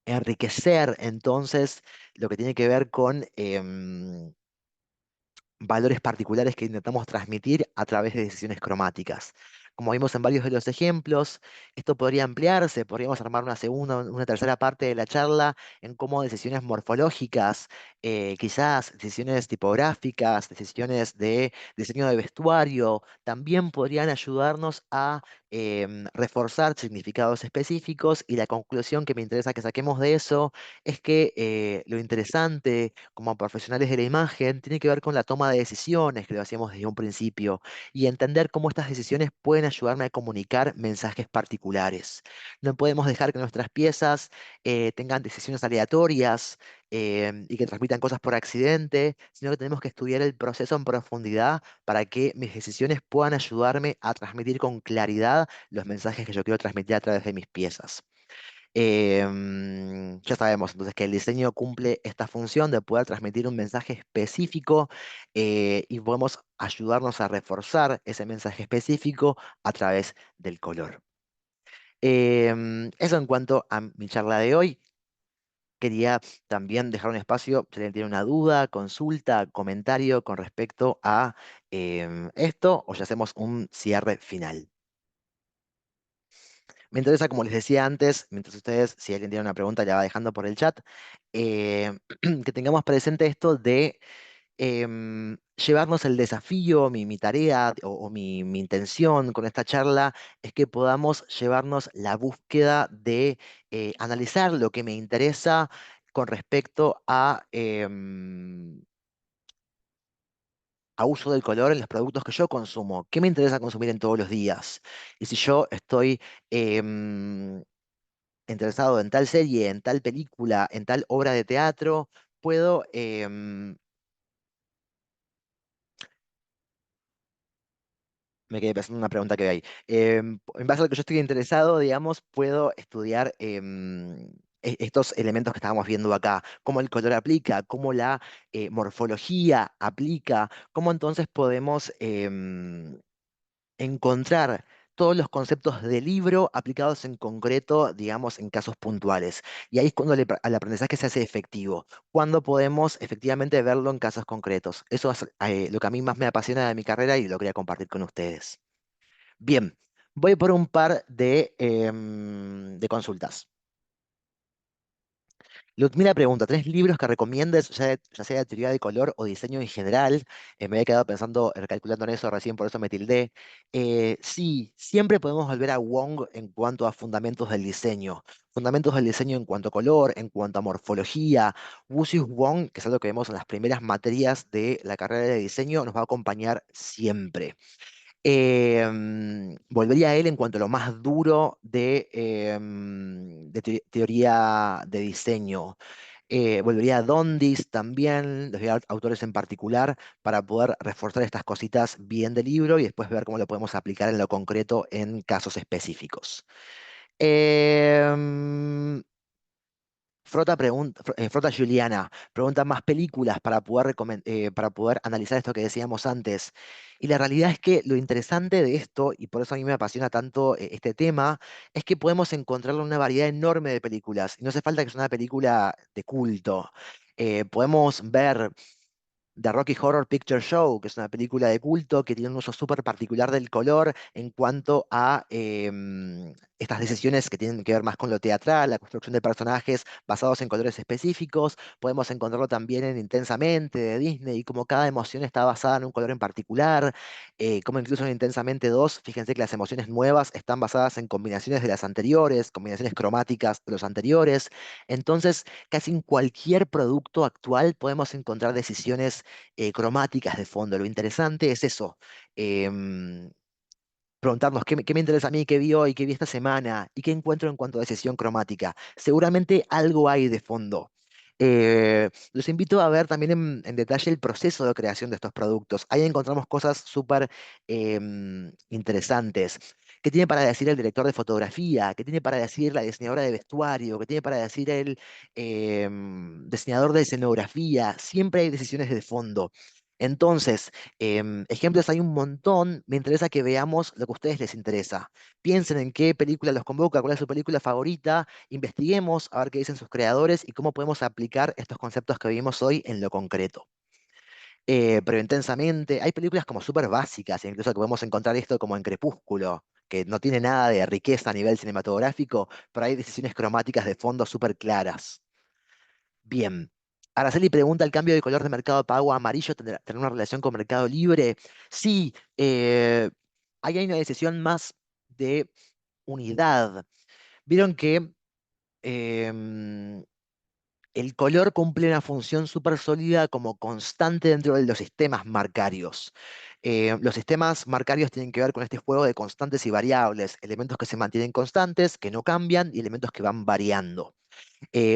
enriquecer entonces lo que tiene que ver con valores particulares que intentamos transmitir a través de decisiones cromáticas. Como vimos en varios de los ejemplos, esto podría ampliarse, podríamos armar una segunda, una tercera parte de la charla en cómo decisiones morfológicas, quizás decisiones tipográficas, decisiones de diseño de vestuario, también podrían ayudarnos a reforzar significados específicos, y la conclusión que me interesa que saquemos de eso es que lo interesante como profesionales de la imagen tiene que ver con la toma de decisiones, que lo hacíamos desde un principio, y entender cómo estas decisiones pueden ayudarme a comunicar mensajes particulares. No podemos dejar que nuestras piezas tengan decisiones aleatorias y que transmitan cosas por accidente, sino que tenemos que estudiar el proceso en profundidad para que mis decisiones puedan ayudarme a transmitir con claridad los mensajes que yo quiero transmitir a través de mis piezas. Ya sabemos entonces que el diseño cumple esta función de poder transmitir un mensaje específico, y podemos ayudarnos a reforzar ese mensaje específico a través del color. Eso en cuanto a mi charla de hoy. Quería también dejar un espacio si alguien tiene una duda, consulta, comentario con respecto a esto, o ya hacemos un cierre final. Me interesa, como les decía antes, mientras ustedes, si alguien tiene una pregunta, la va dejando por el chat, que tengamos presente esto de llevarnos el desafío, mi tarea o mi intención con esta charla es que podamos llevarnos la búsqueda de analizar lo que me interesa con respecto a uso del color en los productos que yo consumo. ¿Qué me interesa consumir en todos los días? Y si yo estoy em, interesado en tal serie, en tal película, en tal obra de teatro, puedo, me quedé pensando en una pregunta que hay. En base a lo que yo estoy interesado, digamos, puedo estudiar estos elementos que estábamos viendo acá, cómo el color aplica, cómo la morfología aplica, cómo entonces podemos encontrar todos los conceptos del libro aplicados en concreto, digamos, en casos puntuales. Y ahí es cuando el aprendizaje se hace efectivo, cuando podemos efectivamente verlo en casos concretos. Eso es lo que a mí más me apasiona de mi carrera y lo quería compartir con ustedes. Bien, voy por un par de consultas. Ludmila pregunta, ¿tres libros que recomiendes, ya sea de teoría de color o diseño en general? Me había quedado pensando, recalculando en eso recién, por eso me tildé. Sí, siempre podemos volver a Wong en cuanto a fundamentos del diseño. Fundamentos del diseño en cuanto a color, en cuanto a morfología. Wusius Wong, que es algo que vemos en las primeras materias de la carrera de diseño, nos va a acompañar siempre. Volvería a él en cuanto a lo más duro de teoría de diseño. Volvería a Dondis también, los autores en particular, para poder reforzar estas cositas bien del libro y después ver cómo lo podemos aplicar en lo concreto en casos específicos. Em, Frota Juliana pregunta más películas para poder, para poder analizar esto que decíamos antes. Y la realidad es que lo interesante de esto, y por eso a mí me apasiona tanto este tema, es que podemos encontrarlo en una variedad enorme de películas. Y no hace falta que sea una película de culto. Podemos ver The Rocky Horror Picture Show, que es una película de culto que tiene un uso súper particular del color en cuanto a estas decisiones que tienen que ver más con lo teatral, la construcción de personajes basados en colores específicos. Podemos encontrarlo también en Intensamente de Disney, y como cada emoción está basada en un color en particular, como incluso en Intensamente 2, fíjense que las emociones nuevas están basadas en combinaciones de las anteriores, combinaciones cromáticas de los anteriores. Entonces, casi en cualquier producto actual podemos encontrar decisiones cromáticas de fondo. Lo interesante es eso. em, Preguntarnos qué me interesa a mí, qué vi hoy, qué vi esta semana y qué encuentro en cuanto a decisión cromática. Seguramente algo hay de fondo. Los invito a ver también en detalle el proceso de creación de estos productos. Ahí encontramos cosas súper interesantes. ¿Qué tiene para decir el director de fotografía? ¿Qué tiene para decir la diseñadora de vestuario? ¿Qué tiene para decir el diseñador de escenografía? Siempre hay decisiones de fondo. Entonces, ejemplos hay un montón. Me interesa que veamos lo que a ustedes les interesa. Piensen en qué película los convoca, cuál es su película favorita. Investiguemos a ver qué dicen sus creadores y cómo podemos aplicar estos conceptos que vimos hoy en lo concreto. Pero intensamente, hay películas como súper básicas, incluso que podemos encontrar esto como en Crepúsculo, que no tiene nada de riqueza a nivel cinematográfico, pero hay decisiones cromáticas de fondo súper claras. Bien. Araceli pregunta, ¿el cambio de color de Mercado Pago a amarillo tendrá una relación con Mercado Libre? Sí, ahí hay una decisión más de unidad. Vieron que em, el color cumple una función súper sólida como constante dentro de los sistemas marcarios. Los sistemas marcarios tienen que ver con este juego de constantes y variables, elementos que se mantienen constantes, que no cambian, y elementos que van variando.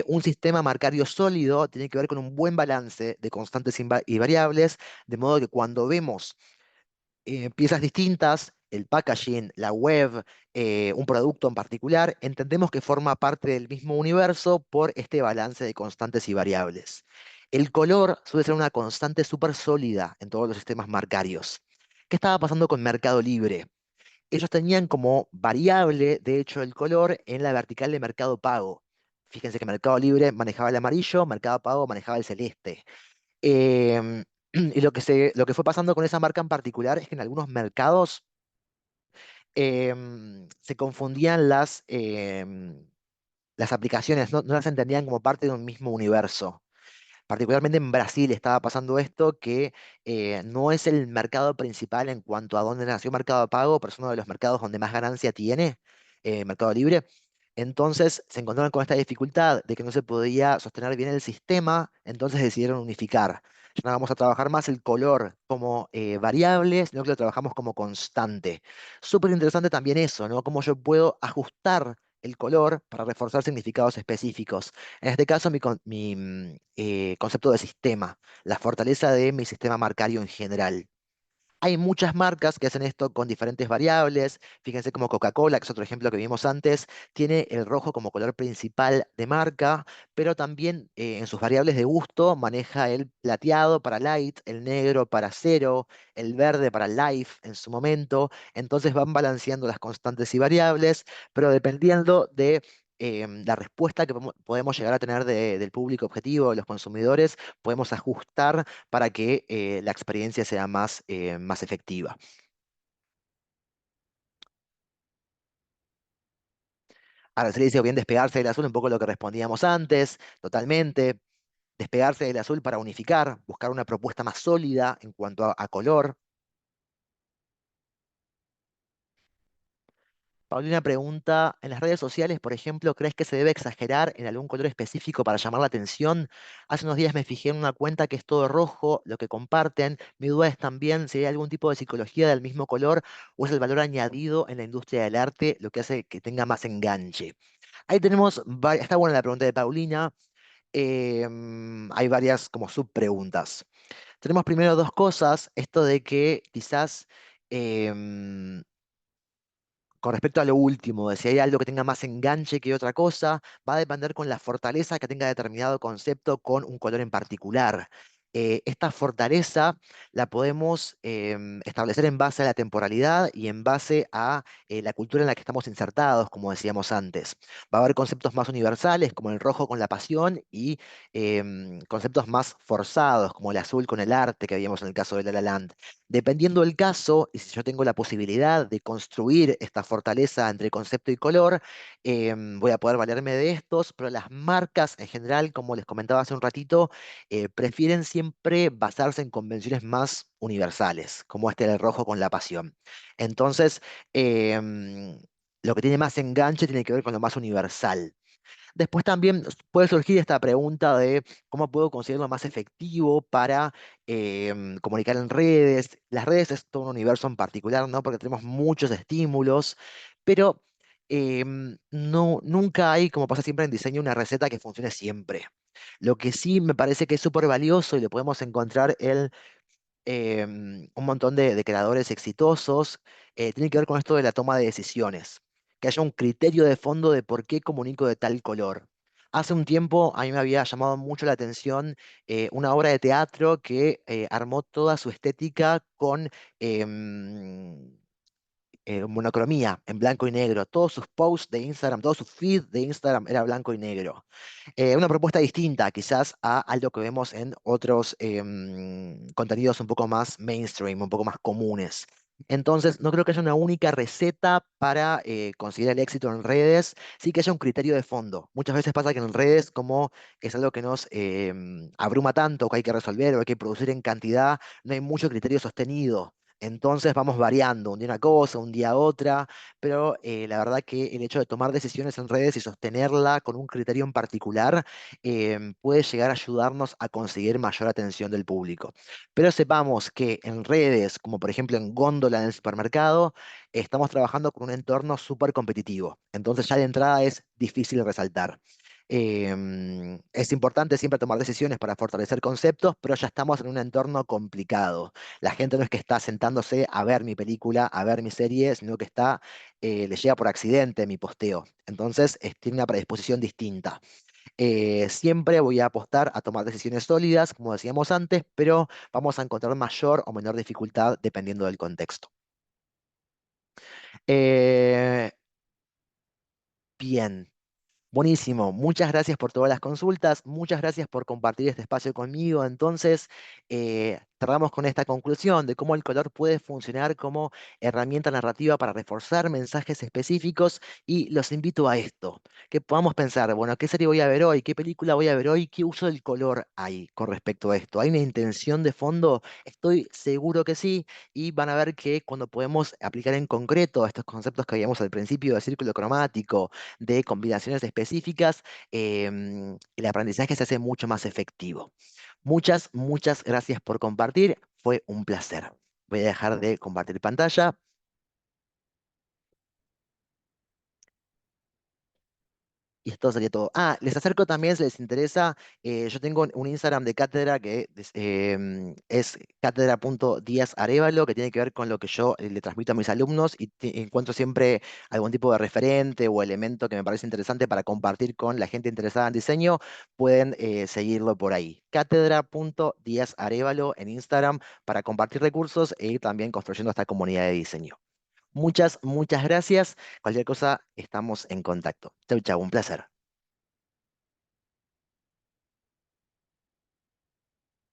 Un sistema marcario sólido tiene que ver con un buen balance de constantes y variables, de modo que cuando vemos piezas distintas, el packaging, la web, un producto en particular, entendemos que forma parte del mismo universo por este balance de constantes y variables. El color suele ser una constante súper sólida en todos los sistemas marcarios. ¿Qué estaba pasando con Mercado Libre? Ellos tenían como variable, de hecho, el color en la vertical de Mercado Pago. Fíjense que Mercado Libre manejaba el amarillo, Mercado Pago manejaba el celeste. Em, y lo que fue pasando con esa marca en particular es que en algunos mercados se confundían las aplicaciones, no las entendían como parte de un mismo universo. Particularmente en Brasil estaba pasando esto, que no es el mercado principal en cuanto a dónde nació Mercado Pago, pero es uno de los mercados donde más ganancia tiene Mercado Libre. Entonces se encontraron con esta dificultad de que no se podía sostener bien el sistema, entonces decidieron unificar. Ya no vamos a trabajar más el color como variable, sino que lo trabajamos como constante. Súper interesante también eso, ¿no? Cómo yo puedo ajustar el color para reforzar significados específicos. En este caso, mi concepto de sistema, la fortaleza de mi sistema marcario en general. Hay muchas marcas que hacen esto con diferentes variables. Fíjense como Coca-Cola, que es otro ejemplo que vimos antes, tiene el rojo como color principal de marca, pero también en sus variables de gusto maneja el plateado para light, el negro para cero, el verde para life en su momento. Entonces van balanceando las constantes y variables, pero dependiendo de la respuesta que podemos llegar a tener del público objetivo, de los consumidores, podemos ajustar para que la experiencia sea más efectiva. Ahora se le dice bien despegarse del azul, un poco lo que respondíamos antes, totalmente. Despegarse del azul para unificar, buscar una propuesta más sólida en cuanto a color. Paulina pregunta, en las redes sociales, por ejemplo, ¿crees que se debe exagerar en algún color específico para llamar la atención? Hace unos días me fijé en una cuenta que es todo rojo, lo que comparten. Mi duda es también si hay algún tipo de psicología del mismo color o es el valor añadido en la industria del arte lo que hace que tenga más enganche. Ahí tenemos, está buena la pregunta de Paulina. Hay varias como subpreguntas. Tenemos primero dos cosas, esto de que quizás em, con respecto a lo último, de si hay algo que tenga más enganche que otra cosa, va a depender con la fortaleza que tenga determinado concepto con un color en particular. esta fortaleza la podemos establecer en base a la temporalidad y en base a la cultura en la que estamos insertados, como decíamos antes. Va a haber conceptos más universales, como el rojo con la pasión, y conceptos más forzados, como el azul con el arte, que habíamos en el caso de La La Land. Dependiendo del caso, y si yo tengo la posibilidad de construir esta fortaleza entre concepto y color, voy a poder valerme de estos, pero las marcas en general, como les comentaba hace un ratito, prefieren siempre basarse en convenciones más universales, como este del rojo con la pasión. Entonces, lo que tiene más enganche tiene que ver con lo más universal. Después también puede surgir esta pregunta de cómo puedo conseguirlo más efectivo para comunicar en redes. Las redes es todo un universo en particular, ¿no? Porque tenemos muchos estímulos, pero no, nunca hay, como pasa siempre en diseño, una receta que funcione siempre. Lo que sí me parece que es súper valioso y lo podemos encontrar en un montón de creadores exitosos, tiene que ver con esto de la toma de decisiones, que haya un criterio de fondo de por qué comunico de tal color. Hace un tiempo a mí me había llamado mucho la atención una obra de teatro que armó toda su estética con monocromía, en blanco y negro. Todos sus posts de Instagram, todo su feed de Instagram era blanco y negro. Una propuesta distinta quizás a algo que vemos en otros contenidos un poco más mainstream, un poco más comunes. Entonces, no creo que haya una única receta para conseguir el éxito en redes, sí que haya un criterio de fondo. Muchas veces pasa que en redes, como es algo que nos abruma tanto, que hay que resolver o hay que producir en cantidad, no hay mucho criterio sostenido. Entonces vamos variando, un día una cosa, un día otra, pero la verdad que el hecho de tomar decisiones en redes y sostenerla con un criterio en particular puede llegar a ayudarnos a conseguir mayor atención del público. Pero sepamos que en redes, como por ejemplo en Góndola en el supermercado, estamos trabajando con un entorno súper competitivo. Entonces ya de entrada es difícil resaltar. Es importante siempre tomar decisiones para fortalecer conceptos, pero ya estamos en un entorno complicado. La gente no es que está sentándose a ver mi película, a ver mi serie, sino que está, le llega por accidente mi posteo. Entonces, tiene una predisposición distinta. Siempre voy a apostar a tomar decisiones sólidas, como decíamos antes, pero vamos a encontrar mayor o menor dificultad dependiendo del contexto. Eh, Bien. Buenísimo, muchas gracias por todas las consultas, muchas gracias por compartir este espacio conmigo. Entonces, cerramos con esta conclusión de cómo el color puede funcionar como herramienta narrativa para reforzar mensajes específicos y los invito a esto, que podamos pensar, bueno, ¿qué serie voy a ver hoy? ¿Qué película voy a ver hoy? ¿Qué uso del color hay con respecto a esto? ¿Hay una intención de fondo? Estoy seguro que sí, y van a ver que cuando podemos aplicar en concreto estos conceptos que habíamos al principio de círculo cromático, de combinaciones específicas, el aprendizaje se hace mucho más efectivo. Muchas, muchas gracias por compartir. Fue un placer. Voy a dejar de compartir pantalla. Y esto sería todo. Ah, les acerco también, si les interesa, yo tengo un Instagram de cátedra que es cátedra.diazarevalo, que tiene que ver con lo que yo le transmito a mis alumnos y encuentro siempre algún tipo de referente o elemento que me parece interesante para compartir con la gente interesada en diseño. Pueden seguirlo por ahí. Cátedra.diazarevalo en Instagram para compartir recursos e ir también construyendo esta comunidad de diseño. Muchas, muchas gracias. Cualquier cosa, estamos en contacto. Chau, chau, un placer.